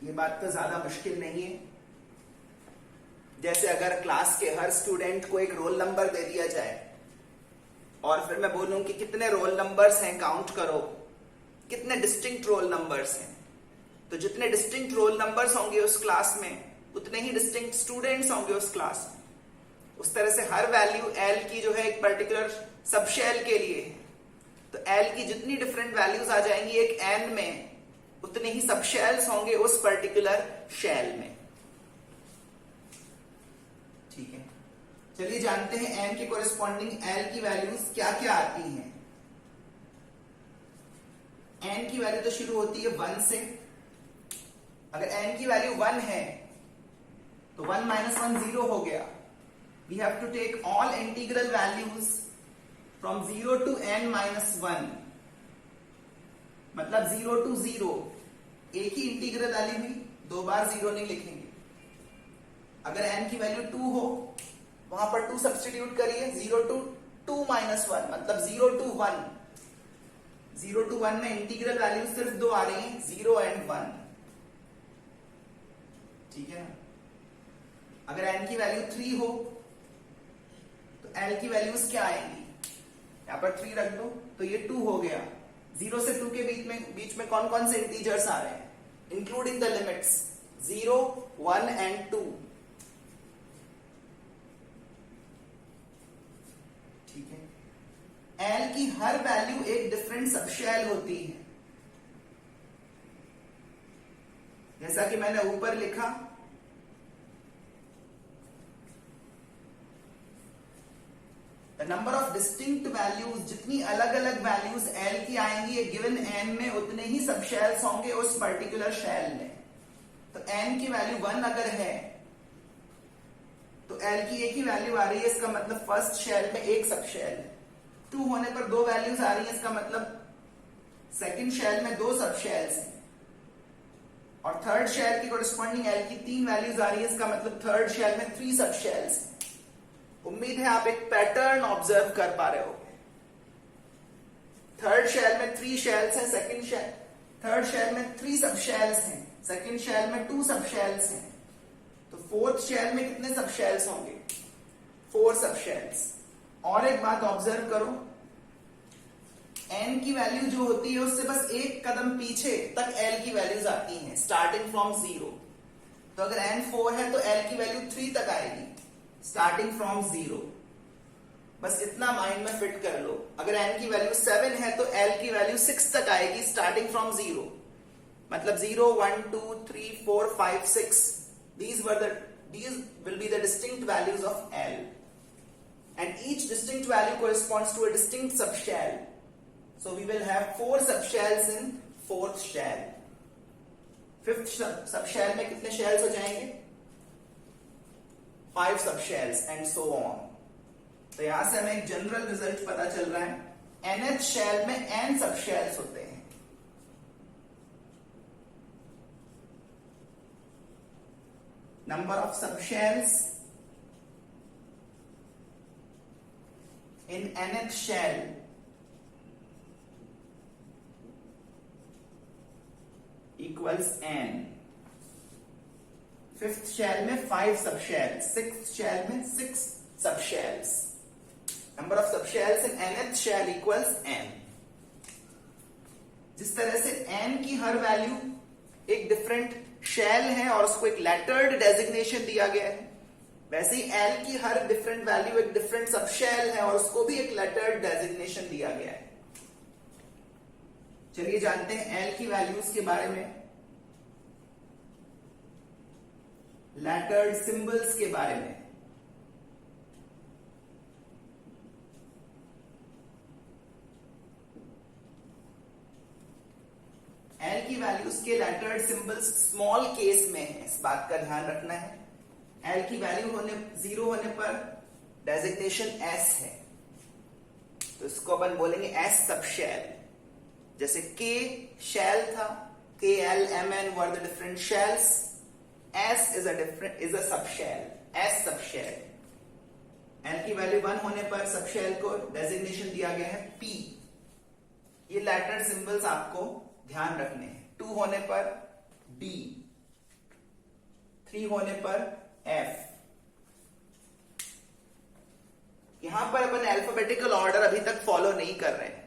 ये बात तो ज्यादा मुश्किल नहीं है। जैसे अगर क्लास के हर स्टूडेंट को एक रोल नंबर दे दिया जाए और फिर मैं बोलूं कि कितने रोल नंबर्स हैं काउंट करो, कितने डिस्टिंक्ट रोल नंबर्स हैं, तो जितने डिस्टिंक्ट रोल नंबर्स होंगे उस क्लास में उतने ही डिस्टिंक्ट स्टूडेंट्स होंगे उस क्लास में। उस तरह से हर वैल्यू एल की जो है एक पर्टिकुलर सबशेल के लिए है, तो एल की जितनी डिफरेंट वैल्यूज आ जाएंगी एक एन में, उतने ही सबशेल्स होंगे उस पर्टिकुलर शेल में। ठीक है, चलिए जानते हैं एन के कोरिस्पॉन्डिंग एल की वैल्यूज क्या क्या आती हैं। एन की वैल्यू तो शुरू होती है 1 से। अगर एन की वैल्यू 1 है तो 1 माइनस 1 0 हो गया। We have to take all integral values from 0 to n minus 1, मतलब 0 टू 0। एक ही इंटीग्रल वैल्यू हुई, 2 बार 0 नहीं लिखेंगे। अगर n की वैल्यू 2 हो, वहां पर 2 सब्स्टिट्यूट करिए, 0 टू 2 माइनस 1, मतलब 0 टू 1। 0 टू 1 में इंटीग्रल वैल्यू सिर्फ 2 आ रही हैं, 0 एंड 1। ठीक है ना। अगर n की वैल्यू 3 हो तो l की वैल्यूज क्या आएंगी, यहां पर 3 रख दो तो ये 2 हो गया। 0 से 2 के बीच में कौन कौन से इंटीजर्स आ रहे हैं, इंक्लूडिंग द लिमिट्स 0, 1 एंड 2। ठीक है, L की हर वैल्यू एक डिफरेंट सबशेल होती है। जैसा कि मैंने ऊपर लिखा, the number of distinct values, जितनी अलग अलग वैल्यूज L की आएंगी एक गिवन n में, उतने ही सबशेल्स होंगे उस पर्टिकुलर शेल में। तो n की वैल्यू 1 अगर है तो L की एक ही वैल्यू आ रही है, इसका मतलब फर्स्ट शेल में एक सबशेल है। 2 होने पर 2 वैल्यूज आ रही है, इसका मतलब सेकंड शेल में 2 सबशेल्स हैं। और थर्ड शेल की कोरिस्पॉन्डिंग L की 3 वैल्यूज आ रही है, इसका मतलब थर्ड शेल में 3 सबशेल्स हैं। उम्मीद है आप एक पैटर्न ऑब्जर्व कर पा रहे हो। थर्ड शेल में 3 शेल्स हैं, थर्ड शेल में 3 सबशेल्स हैं, सेकंड शेल में 2 सबशेल्स हैं। तो फोर्थ शेल में कितने सबशेल्स होंगे, 4 सबशेल्स। और एक बात ऑब्जर्व करो, n की वैल्यू जो होती है उससे बस एक कदम पीछे तक l की वैल्यूज आती हैं, स्टार्टिंग फ्रॉम 0। तो अगर n 4 है तो l की वैल्यू 3 तक आएगी, स्टार्टिंग फ्रॉम 0। बस इतना माइंड में फिट कर लो। अगर n की वैल्यू 7 है तो l की वैल्यू 6 तक आएगी, स्टार्टिंग फ्रॉम 0। मतलब 0, 1, 2, 3, 4, 5, 6, these will be the distinct values of L, and each distinct value corresponds to a distinct subshell. So we will have 4 subshells in fourth shell. Fifth subshell में कितने shells हो जाएंगे, 5 subshells and so on. तो यहां से हमें एक जनरल रिजल्ट पता चल रहा है, nth shell में n subshells होते हैं। Number of subshells in nth shell equals n. Fifth shell में 5 सबशेल्स, सिक्स्थ शेल में 6 subshells. Number of subshells in nth shell equals n। जिस तरह से n की हर वैल्यू एक डिफरेंट शेल है और उसको एक लेटर्ड डेजिग्नेशन दिया गया है, वैसे ही l की हर डिफरेंट वैल्यू एक डिफरेंट सबशेल है और उसको भी एक लेटर्ड डेजिग्नेशन दिया गया है। चलिए जानते हैं l की वैल्यूज के बारे में, लेटर्ड सिंबल्स के बारे में। L की वैल्यूज के लेटर्ड सिंबल्स स्मॉल केस में है, इस बात का ध्यान रखना है। एल की वैल्यू होने 0 होने पर डेजिग्नेशन एस है, तो इसको अपन बोलेंगे एस सब शेल। जैसे के शेल था, K L M N were the different shells, S is a subshell, S subshell. L की वैल्यू 1 होने पर सब शेल को डेजिग्नेशन दिया गया है पी। ये लेटर सिंबल्स आपको ध्यान रखने हैं। 2 होने पर डी, 3 होने पर एफ। यहां पर अपन अल्फाबेटिकल ऑर्डर अभी तक फॉलो नहीं कर रहे हैं।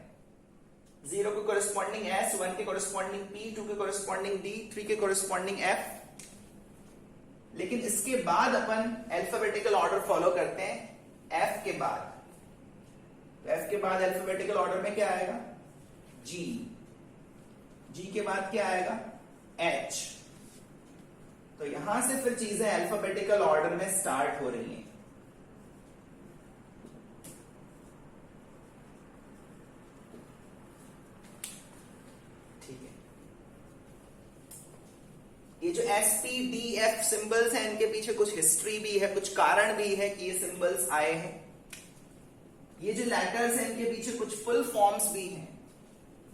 0 के कोरिस्पॉन्डिंग एस, 1 के कोरिस्पॉन्डिंग पी, 2 के कोरिस्पॉन्डिंग डी, 3 के कोरिस्पॉन्डिंग एफ। लेकिन इसके बाद अपन अल्फाबेटिकल ऑर्डर फॉलो करते हैं एफ के बाद। तो एफ के बाद अल्फाबेटिकल ऑर्डर में क्या आएगा? जी, जी के बाद क्या आएगा? एच। तो यहां से फिर चीजें अल्फाबेटिकल ऑर्डर में स्टार्ट हो रही हैं। ठीक है, ये जो S P D F symbols हैं, इनके पीछे कुछ हिस्ट्री भी है, कुछ कारण भी है कि ये सिंबल्स आए हैं। ये जो लेटर्स हैं, इनके पीछे कुछ फुल फॉर्म्स भी हैं।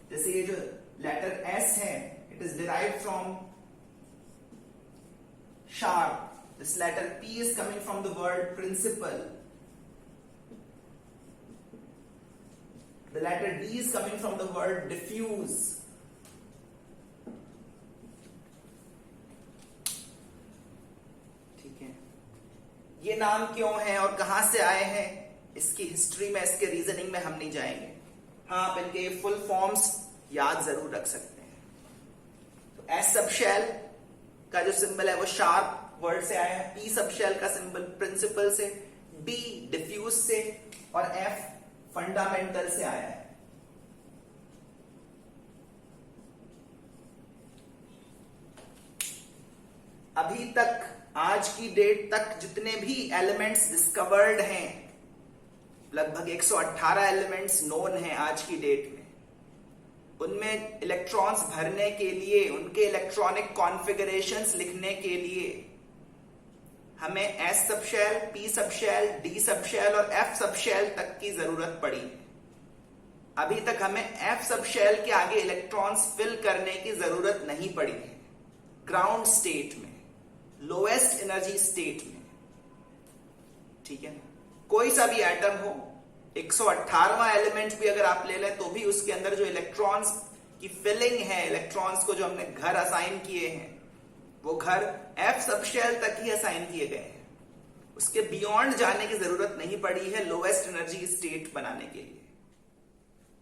जैसे ये जो लेटर एस है, it is derived from sharp. This letter P is coming from the word principal. The letter D is coming from the word diffuse. ठीक है, ये नाम क्यों है और कहां से आए हैं, इसकी हिस्ट्री में, इसके रीजनिंग में हम नहीं जाएंगे। हाँ, आप इनके फुल फॉर्म्स याद जरूर रख सकते हैं। तो एस सब शेल का जो सिंबल है वो शार्प वर्ड से आया है, पी सब शेल का सिंबल प्रिंसिपल से, डी डिफ्यूज से, और एफ फंडामेंटल से आया है। अभी तक, आज की डेट तक जितने भी एलिमेंट्स डिस्कवर्ड हैं, लगभग 118 एलिमेंट्स नोन हैं आज की डेट में। उनमें इलेक्ट्रॉन्स भरने के लिए, उनके इलेक्ट्रॉनिक कॉन्फ़िगरेशंस लिखने के लिए हमें S subshell, P subshell, D subshell और एफ सब शेल तक की जरूरत पड़ी। अभी तक हमें एफ सब शेल के आगे इलेक्ट्रॉन्स फिल करने की जरूरत नहीं पड़ी है। ग्राउंड स्टेट में, लोएस्ट एनर्जी स्टेट में, ठीक है, कोई सा भी एटम हो, 118वां एलिमेंट भी अगर आप ले लें तो भी उसके अंदर जो इलेक्ट्रॉन्स की फिलिंग है, इलेक्ट्रॉन्स को जो हमने घर असाइन किए हैं, वो घर एफ सब शेल तक ही असाइन किए गए हैं। उसके बियॉन्ड जाने की जरूरत नहीं पड़ी है लोएस्ट एनर्जी स्टेट बनाने के लिए।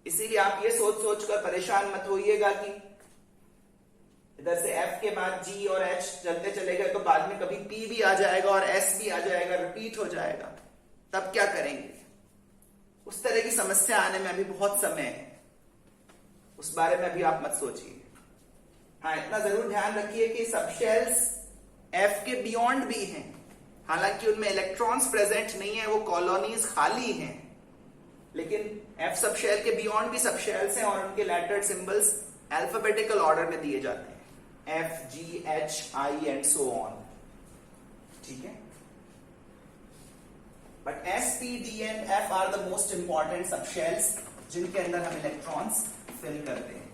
इसीलिए आप ये सोच सोच कर परेशान मत होइएगा कि इधर से एफ के बाद जी और एच चलते चले गए तो बाद में कभी पी भी आ जाएगा और एस भी आ जाएगा, रिपीट हो जाएगा, तब क्या करेंगे। उस तरह की समस्या आने में अभी बहुत समय है, उस बारे में अभी आप मत सोचिए। हाँ, इतना जरूर ध्यान रखिए कि सब शेल्स एफ के बियॉन्ड भी हैं, हालांकि उनमें इलेक्ट्रॉन्स प्रेजेंट नहीं है, वो कॉलोनीज खाली हैं, लेकिन एफ सब शेल के बियॉन्ड भी सब शेल्स हैं और उनके लेटर सिंबल्स अल्फाबेटिकल ऑर्डर में दिए जाते हैं, F G H I and so on. ठीक है, but S P D and F R the most important सब शेल्स जिनके अंदर हम इलेक्ट्रॉन्स फिल करते हैं।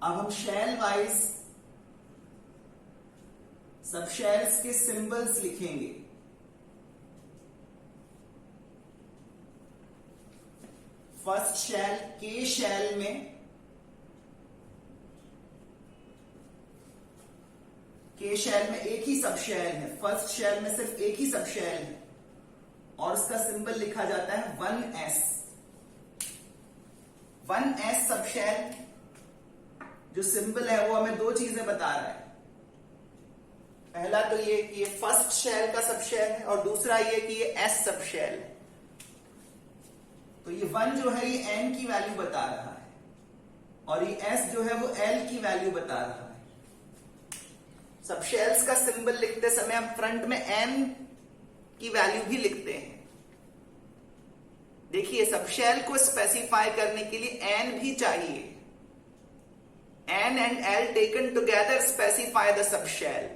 अब हम शेल वाइज सब शेल्स के सिंबल्स लिखेंगे। फर्स्ट शेल के शेल में एक ही सब शेल है, फर्स्ट शेल में सिर्फ एक ही सब शेल है और उसका सिंबल लिखा जाता है 1s। 1s सब शेल जो सिंबल है वो हमें दो चीजें बता रहा है। पहला तो ये कि ये फर्स्ट शेल का सब शेल है और दूसरा ये कि ये एस सब शेल है। तो ये 1 जो है ये n की वैल्यू बता रहा है। और ये S जो है वो L की वैल्यू बता रहा है। सब शेल्स का सिंबल लिखते समय हम फ्रंट में N की वैल्यू भी लिखते हैं। देखिए सब शेल को स्पेसिफाई करने के लिए N भी चाहिए। N and L taken together specify the subshell।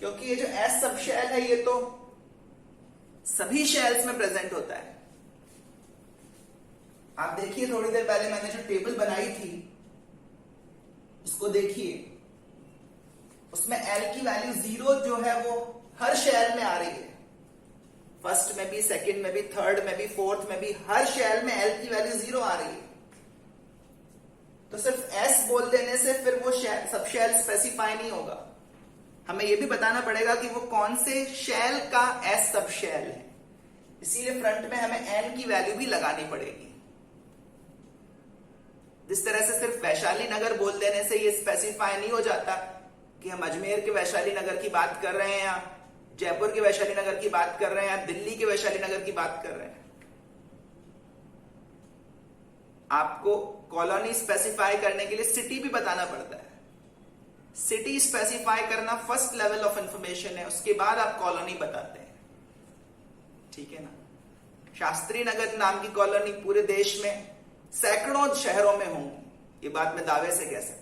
क्योंकि ये जो S सबशेल है ये तो सभी शेल्स में प्रेजेंट होता है। आप देखिए थोड़ी देर पहले मैंने जो टेबल बनाई थी उसको देखिए, उसमें L की वैल्यू 0 जो है वो हर शेल में आ रही है। फर्स्ट में भी, सेकंड में भी, थर्ड में भी, फोर्थ में भी, हर शेल में L की वैल्यू 0 आ रही है। तो सिर्फ S बोल देने से फिर वो सब शेल स्पेसिफाई नहीं होगा। हमें यह भी बताना पड़ेगा कि वो कौन से शेल का S सब शेल है। इसीलिए फ्रंट में हमें N की वैल्यू भी लगानी पड़ेगी। जिस तरह से सिर्फ वैशाली नगर बोल देने से ये स्पेसिफाई नहीं हो जाता कि हम अजमेर के वैशाली नगर की बात कर रहे हैं या जयपुर के वैशाली नगर की बात कर रहे हैं या दिल्ली के वैशाली नगर की बात कर रहे हैं। आपको कॉलोनी स्पेसिफाई करने के लिए सिटी भी बताना पड़ता है। सिटी स्पेसिफाई करना फर्स्ट लेवल ऑफ इंफॉर्मेशन है, उसके बाद आप कॉलोनी बताते हैं। ठीक है ना। शास्त्री नगर नाम की कॉलोनी पूरे देश में सैकड़ों शहरों में होंगी, ये बात मैं दावे से कह सकता हूं।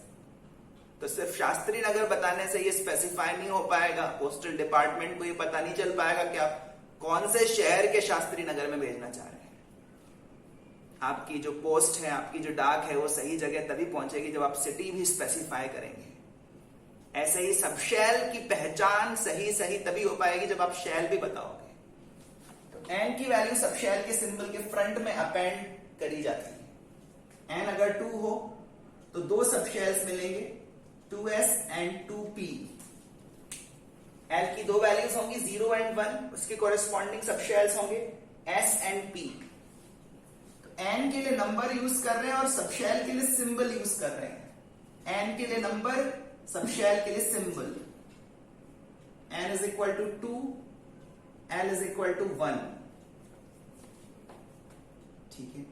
तो सिर्फ शास्त्री नगर बताने से ये स्पेसिफाई नहीं हो पाएगा। पोस्टल डिपार्टमेंट को ये पता नहीं चल पाएगा कि आप कौन से शहर के शास्त्री नगर में भेजना चाह रहे हैं। आपकी जो पोस्ट है, आपकी जो डाक है, वो सही जगह तभी पहुंचेगी जब आप सिटी भी स्पेसिफाई करेंगे। ऐसे ही सब शेल की पहचान सही तभी हो पाएगी जब आप शेल भी बताओगे। तो N की वैल्यू सब शेल के सिंबल के फ्रंट में अपेंड करी जाती है। N अगर 2 हो तो 2 सब शेल्स मिलेंगे, 2S and 2P। L की 2 वैल्यूज होंगी 0 and 1, उसके कॉरेस्पॉन्डिंग सब शेल्स होंगे S and P। तो N के लिए नंबर यूज कर रहे हैं और सब शेल के लिए सिंबल यूज कर रहे हैं। N के लिए नंबर, सब शेल के लिए symbol. N is equal to 2, L is equal to 1। ठीक है।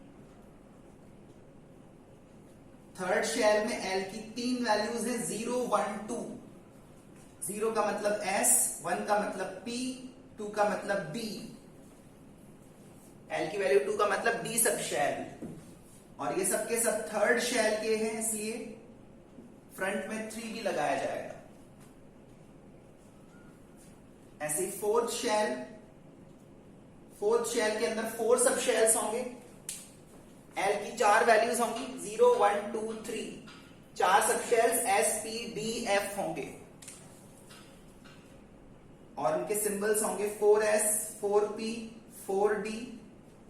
थर्ड शेल में L की 3 वैल्यूज है 0, 1, 2। 0 का मतलब S, 1 का मतलब P, 2 का मतलब D। L की वैल्यू 2 का मतलब D सब शेल, और ये सबके सब थर्ड शेल के हैं, इसलिए फ्रंट में 3 भी लगाया जाएगा। ऐसे ही फोर्थ शेल के अंदर 4 सब शेल्स होंगे। L की 4 वैल्यूज होंगी 0, 1, 2, 3। 4 सब shells S, P, D, F होंगे और उनके सिंबल्स होंगे 4S, 4P, 4D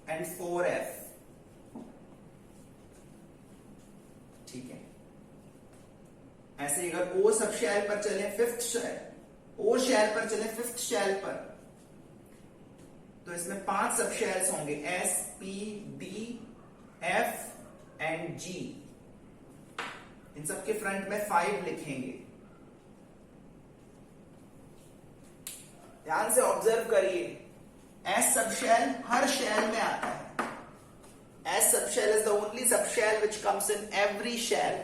and 4F। ठीक है। ऐसे ही अगर O सब शेल पर चले, O शेल पर चले फिफ्थ शेल पर, तो इसमें 5 सब शेल्स होंगे S, P, D, F and G। इन सबके फ्रंट में 5 लिखेंगे। ध्यान से ऑब्जर्व करिए, S सब शेल हर शेल में आता है। S सब shell is the only subshell which comes in every shell.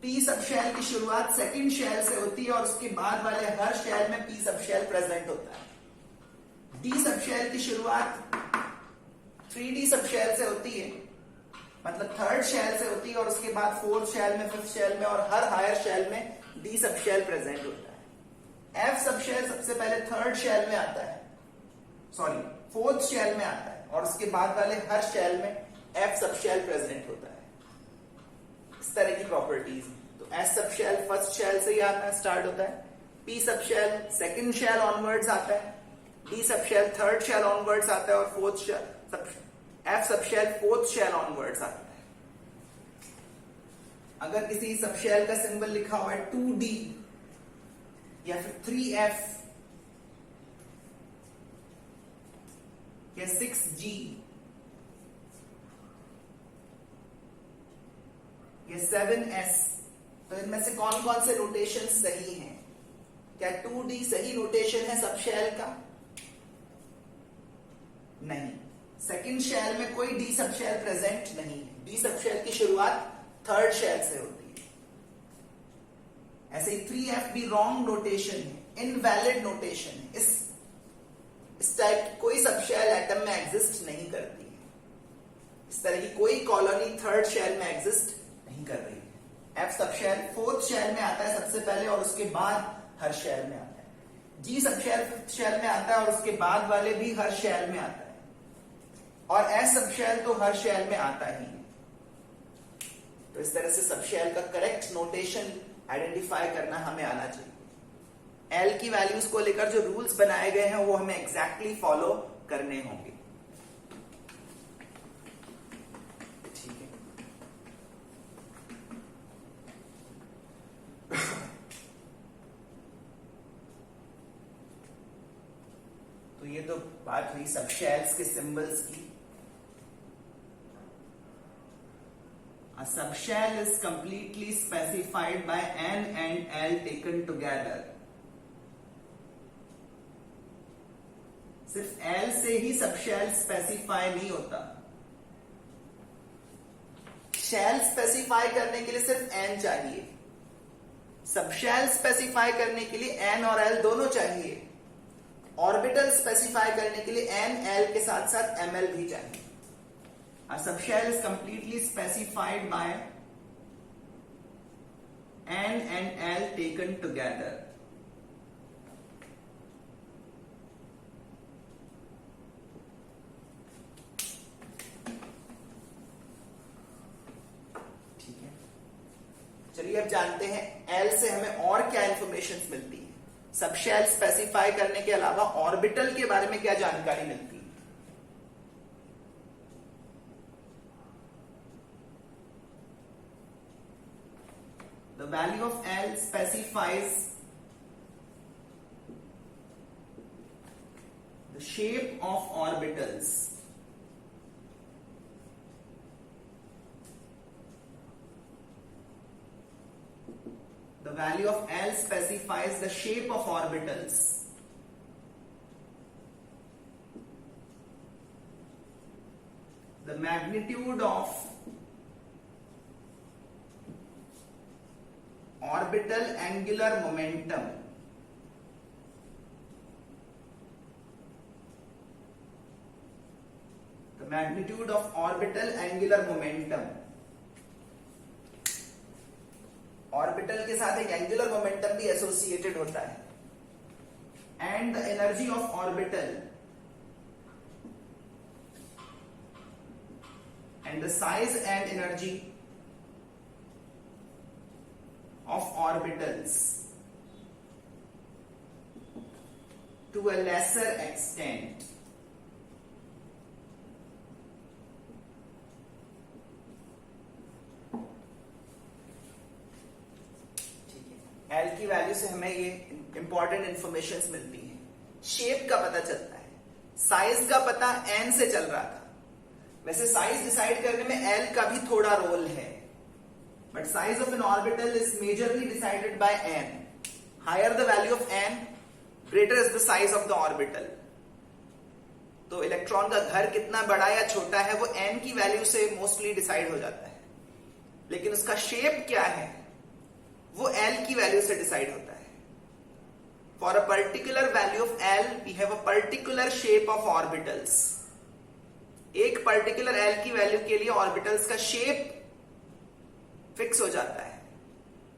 P subshell की शुरुआत सेकंड शेल से होती है और उसके बाद वाले हर शेल में P सब शेल प्रेजेंट होता है। D सब शेल की शुरुआत 3D सब शेल से होती है, मतलब थर्ड शेल से होती है, और उसके बाद फोर्थ शेल में, फिफ्थ शेल में और हर हायर शेल में D सब शेल प्रेजेंट होता है। F सब शेल सबसे पहले थर्ड शेल में आता है, सॉरी फोर्थ शेल में आता है, और उसके बाद वाले हर शेल में F सब शेल प्रेजेंट होता है। इस तरह की प्रॉपर्टीज। तो S सब शेल फर्स्ट शेल से ही आता है, स्टार्ट होता है। P सब शेल सेकंड शेल ऑनवर्ड्स आता है। D सब शेल थर्ड शेल ऑनवर्ड्स आता है, और fourth shell F subshell fourth shell onwards आता है। अगर किसी सब शेल का सिंबल लिखा हुआ है 2D या फिर 3F या 6G या 7S, तो इनमें से कौन कौन से नोटेशन सही हैं? क्या 2D सही नोटेशन है सब शेल का? नहीं। सेकंड शेल में कोई डी सब शेल प्रेजेंट नहीं है। डी सब शेल की शुरुआत थर्ड शेल से होती है। ऐसे ही 3f भी रॉन्ग नोटेशन है, इनवैलिड नोटेशन है। इस टाइप की कोई सब शेल एटम में एग्जिस्ट नहीं करती है। इस तरह की कोई कॉलोनी थर्ड शेल में एग्जिस्ट नहीं कर रही है। F subshell fourth shell में आता है सबसे पहले और उसके बाद हर शेल में आता है। जी सब शेल फिफ्थ शेल में आता है और उसके बाद वाले भी हर शेल में आता है। और एस सब शेल तो हर शेल में आता ही है। तो इस तरह से सब शेल का करेक्ट नोटेशन आइडेंटिफाई करना हमें आना चाहिए। एल की वैल्यूज को लेकर जो रूल्स बनाए गए हैं वो हमें एग्जैक्टली फॉलो करने होंगे। ठीक है। तो ये तो बात हुई सब शेल्स के सिंबल्स की। A subshell is completely specified by N and L taken together. सिर्फ L से ही सबशेल स्पेसिफाई नहीं होता। शेल स्पेसिफाई करने के लिए सिर्फ N चाहिए। सबशेल स्पेसिफाई करने के लिए N और L दोनों चाहिए। ऑर्बिटल स्पेसिफाई करने के लिए N, L के साथ साथ Ml भी चाहिए। A subshell is completely specified by N and L taken together. ठीक है। चलिए अब जानते हैं L से हमें और क्या इंफॉर्मेशन मिलती है। सबशेल स्पेसिफाई करने के अलावा ऑर्बिटल के बारे में क्या जानकारी मिलती है। The value of L specifies the shape of orbitals. The value of L specifies the shape of orbitals. The magnitude of orbital angular momentum. The magnitude of orbital angular momentum. Orbital के साथ एक एंगुलर मोमेंटम भी एसोसिएटेड होता है। And the energy of orbital and the size and energy of orbitals to a lesser extent. L की वैल्यू से हमें ये इंपॉर्टेंट इंफॉर्मेशन मिलती है। शेप का पता चलता है, साइज का पता N से चल रहा था। वैसे साइज डिसाइड करने में L का भी थोड़ा रोल है, but size of an orbital is majorly decided by N. Higher the value of N, greater is the size of the orbital. तो इलेक्ट्रॉन का घर कितना बड़ा या छोटा है वो N की वैल्यू से मोस्टली डिसाइड हो जाता है, लेकिन उसका शेप क्या है वो L की वैल्यू से डिसाइड होता है। For a particular value of L, we have a particular shape of orbitals. एक पर्टिकुलर L की वैल्यू के लिए ऑर्बिटल्स का शेप फिक्स हो जाता है।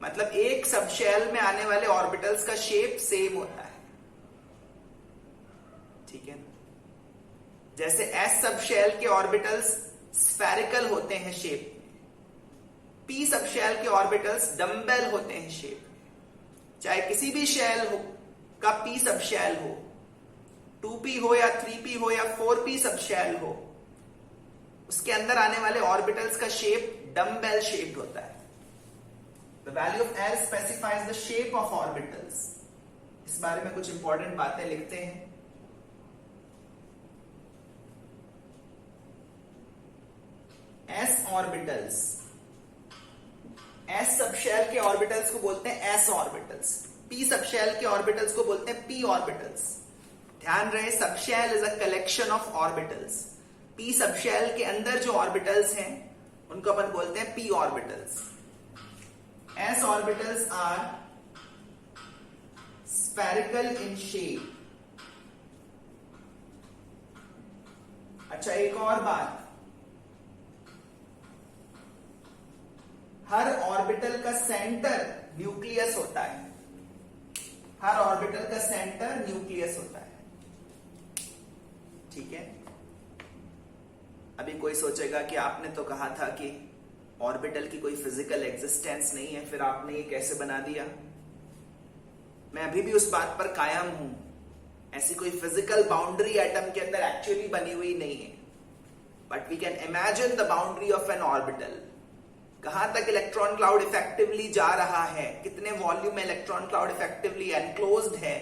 मतलब एक सबशेल में आने वाले ऑर्बिटल्स का शेप सेम होता है। ठीक है। जैसे S सबशेल के ऑर्बिटल्स स्फेरिकल होते हैं शेप में, P सबशेल के ऑर्बिटल्स डम्बेल होते हैं शेप में। चाहे किसी भी शेल हो का P सबशेल हो, 2p हो या 3p हो या 4p सबशेल हो, उसके अंदर आने वाले ऑर्बिटल्स का शेप डम्बेल शेप्ड होता है। The value of L specifies the shape of orbitals. इस बारे में कुछ इंपॉर्टेंट बातें लिखते हैं। S ऑर्बिटल्स, S सबशेल के ऑर्बिटल्स को बोलते हैं S ऑर्बिटल्स, P सबशेल के ऑर्बिटल्स को बोलते हैं P ऑर्बिटल्स। ध्यान रहे subshell is a collection of orbitals. P subshell के अंदर जो ऑर्बिटल्स हैं उनको अपन बोलते हैं P orbitals. S orbitals are spherical in shape. अच्छा, एक और बात, हर ऑर्बिटल का सेंटर न्यूक्लियस होता है. हर ऑर्बिटल का सेंटर न्यूक्लियस होता है. ठीक है. अभी कोई सोचेगा कि आपने तो कहा था कि ऑर्बिटल की कोई फिजिकल एग्जिस्टेंस नहीं है, फिर आपने ये कैसे बना दिया? मैं अभी भी उस बात पर कायम हूं. ऐसी कोई फिजिकल बाउंड्री एटम के अंदर एक्चुअली बनी हुई नहीं है, but we can imagine the boundary of an orbital. कहां तक इलेक्ट्रॉन क्लाउड इफेक्टिवली जा रहा है, कितने वॉल्यूम में इलेक्ट्रॉन क्लाउड इफेक्टिवली एनक्लोज्ड है,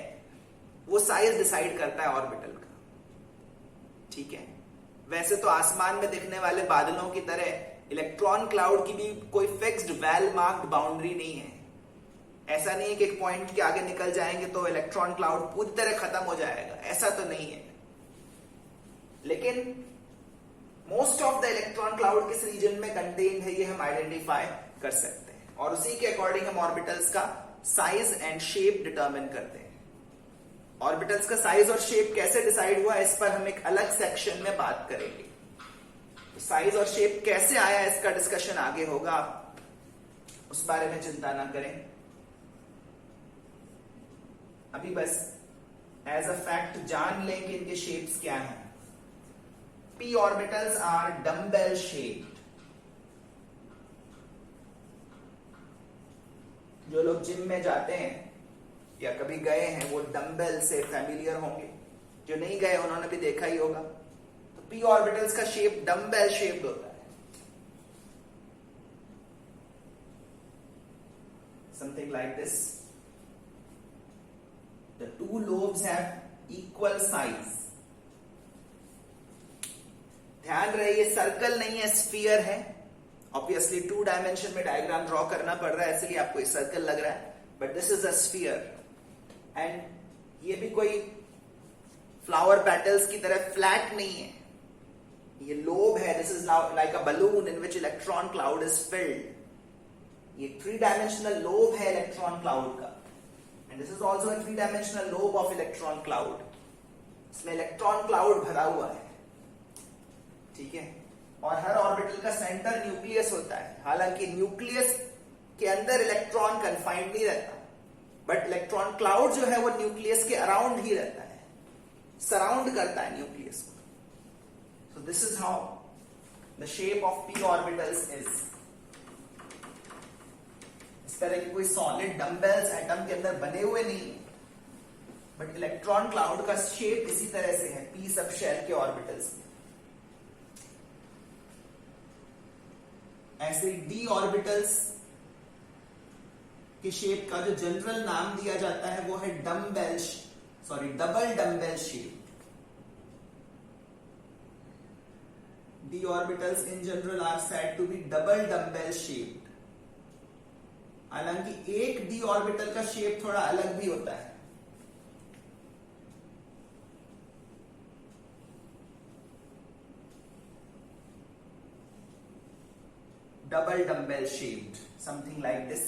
वो साइज डिसाइड करता है ऑर्बिटल का. ठीक है. वैसे तो आसमान में दिखने वाले बादलों की तरह इलेक्ट्रॉन क्लाउड की भी कोई फिक्स्ड वेल मार्क्ड बाउंड्री नहीं है. ऐसा नहीं है कि एक पॉइंट के आगे निकल जाएंगे तो इलेक्ट्रॉन क्लाउड पूरी तरह खत्म हो जाएगा, ऐसा तो नहीं है. लेकिन most of the electron cloud किस रीजन में कंटेन्ड है ये हम आइडेंटिफाई कर सकते हैं, और उसी के अकॉर्डिंग हम ऑर्बिटल्स का साइज एंड शेप डिटरमिन करते हैं. ऑर्बिटल्स का साइज और शेप कैसे डिसाइड हुआ, इस पर हम एक अलग सेक्शन में बात करेंगे. तो साइज और शेप कैसे आया, इसका डिस्कशन आगे होगा, आप उस बारे में चिंता ना करें. अभी बस एज अ फैक्ट जान लें कि इनके शेप्स क्या हैं. p orbitals are dumbbell shaped. जो लोग जिम में जाते हैं या कभी गए हैं वो डंबल से फैमिलियर होंगे. जो नहीं गए उन्होंने भी देखा ही होगा. तो p orbitals का शेप डंबल शेप्ड होता है. Something like this. The two lobes have equal size. ध्यान रहे ये सर्कल नहीं है, स्फीयर है. ऑब्वियसली 2 डायमेंशन में डायग्राम ड्रॉ करना पड़ रहा है, इसलिए आपको ये सर्कल लग रहा है, but this is a sphere. And ये भी कोई फ्लावर पेटल्स की तरह फ्लैट नहीं है. ये लोब है. This is like a balloon in which electron cloud is filled. ये 3 डायमेंशनल लोब है इलेक्ट्रॉन क्लाउड का, and this is also a 3 dimensional lobe of electron cloud. इसमें इलेक्ट्रॉन क्लाउड भरा हुआ है. ठीक है. और हर ऑर्बिटल का सेंटर न्यूक्लियस होता है. हालांकि न्यूक्लियस के अंदर इलेक्ट्रॉन कन्फाइंड नहीं रहता, बट इलेक्ट्रॉन क्लाउड जो है वो न्यूक्लियस के अराउंड ही रहता है, सराउंड करता है न्यूक्लियस को. So this is how the shape of p orbitals is. इस तरह के कोई सॉलिड डंबल्स एटम के अंदर बने हुए नहीं, बट इलेक्ट्रॉन क्लाउड का शेप इसी तरह से है p सबशेल के ऑर्बिटल्स में. ऐसे डी ऑर्बिटल्स के शेप का जो जनरल नाम दिया जाता है वो है double dumbbell shape. D orbitals in general are said to be double dumbbell shaped. हालांकि एक डी ऑर्बिटल का शेप थोड़ा अलग भी होता है. Double dumbbell shaped, something like this.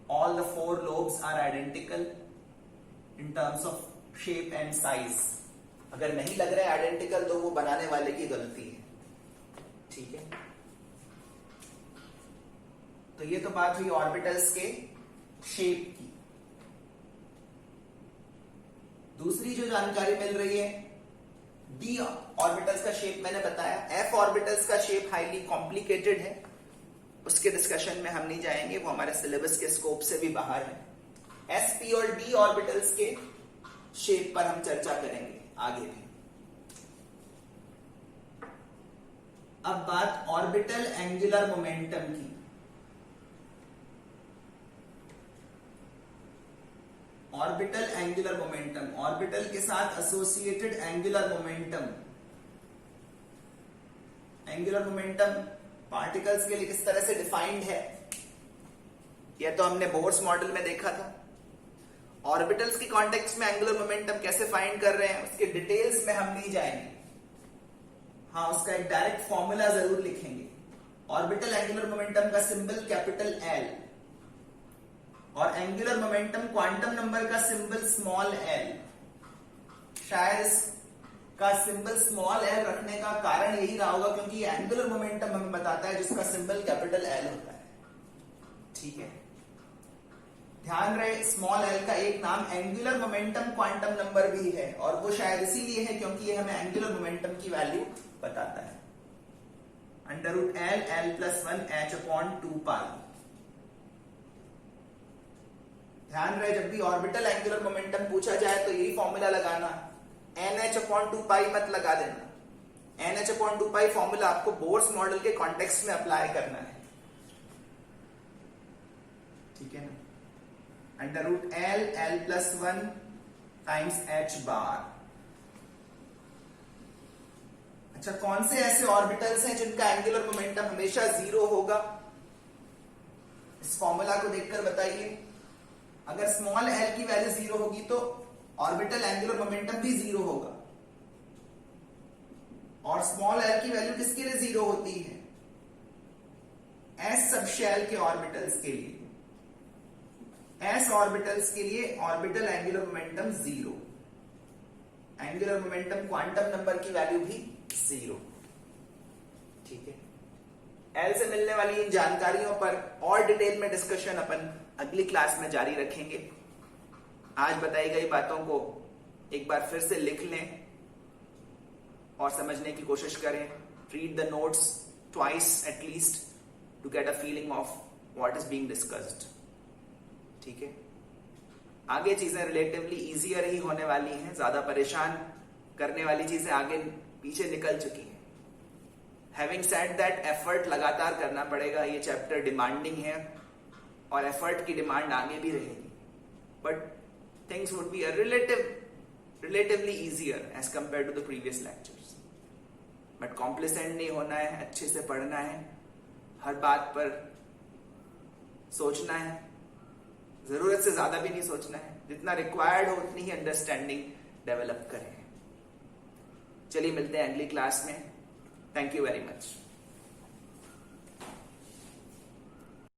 All the 4 lobes are identical in terms of shape and size. अगर नहीं लग रहा है आइडेंटिकल तो वो बनाने वाले की गलती है. ठीक है. तो ये तो बात हुई ऑर्बिटल्स के शेप की. दूसरी जो जानकारी मिल रही है, डी ऑर्बिटल्स का शेप मैंने बताया. एफ ऑर्बिटल्स का शेप हाईली कॉम्प्लिकेटेड है, उसके डिस्कशन में हम नहीं जाएंगे, वो हमारे सिलेबस के स्कोप से भी बाहर है. एस, पी और डी ऑर्बिटल्स के शेप पर हम चर्चा करेंगे आगे भी. अब बात ऑर्बिटल एंगुलर मोमेंटम की. ऑर्बिटल एंगुलर मोमेंटम, ऑर्बिटल के साथ associated angular momentum. Angular momentum particles के लिए किस तरह से डिफाइंड है, यह तो हमने बोर्स मॉडल में देखा था. ऑर्बिटल्स की कॉन्टेक्स्ट में एंगुलर मोमेंटम कैसे फाइंड कर रहे हैं उसके डिटेल्स में हम नहीं जाएंगे. हाँ, उसका एक डायरेक्ट फॉर्मूला जरूर लिखेंगे। ऑर्बिटल एंगुलर मोमेंटम का सिंबल कैपिटल एल और एंगुलर मोमेंटम क्वांटम नंबर का सिंबल स्मॉल एल। शायद इसका सिंबल स्मॉल एल रखने का कारण यही रहा होगा क्योंकि एंगुलर मोमेंटम हमें बताता है जिसका सिंबल कैपिटल एल होता है। ठीक है, ध्यान रहे स्मॉल एल का एक नाम एंगुलर मोमेंटम क्वांटम नंबर भी है और वो शायद इसीलिए है क्योंकि ये हमें एंगुलर मोमेंटम की वैल्यू बताता है। √L(L+1)h/2π। ध्यान रहे जब भी ऑर्बिटल एंगुलर मोमेंटम पूछा जाए तो यही फॉर्मूला लगाना, NH/2π मत लगा देना। NH/2π फॉर्मूला आपको बोर्स मॉडल के कॉन्टेक्स्ट में अप्लाई करना है। ठीक है ना, √L(L+1)h²। अच्छा, कौन से ऐसे ऑर्बिटल्स हैं जिनका एंगुलर मोमेंटम हमेशा 0 होगा? इस फॉर्मूला को देखकर बताइए। अगर स्मॉल एल की वैल्यू 0 होगी तो ऑर्बिटल एंगुलर मोमेंटम भी 0 होगा। और स्मॉल एल की वैल्यू किसके लिए 0 होती है? एस सबशेल के ऑर्बिटल्स के लिए। एस ऑर्बिटल्स के लिए orbital angular momentum 0, angular momentum quantum number की वैल्यू भी 0। ठीक है, एल से मिलने वाली इन जानकारियों पर और डिटेल में डिस्कशन अपन अगली क्लास में जारी रखेंगे। आज बताई गई बातों को एक बार फिर से लिख लें और समझने की कोशिश करें। Read the notes twice at least to get a feeling of what is being discussed. ठीक है, आगे चीजें रिलेटिवली इजियर ही होने वाली हैं, ज्यादा परेशान करने वाली चीजें आगे पीछे निकल चुकी हैं। हैविंग सेड दैट, एफर्ट लगातार करना पड़ेगा। ये चैप्टर डिमांडिंग है और एफर्ट की डिमांड आगे भी रहेगी, but things would be relatively easier as compare to the previous lectures. But complacent नहीं होना है, अच्छे से पढ़ना है, हर बात पर सोचना है, जरूरत से ज्यादा भी नहीं सोचना है, जितना रिक्वायर्ड हो उतनी ही अंडरस्टैंडिंग डेवलप करें। चलिए मिलते हैं अगली क्लास में। Thank you very much.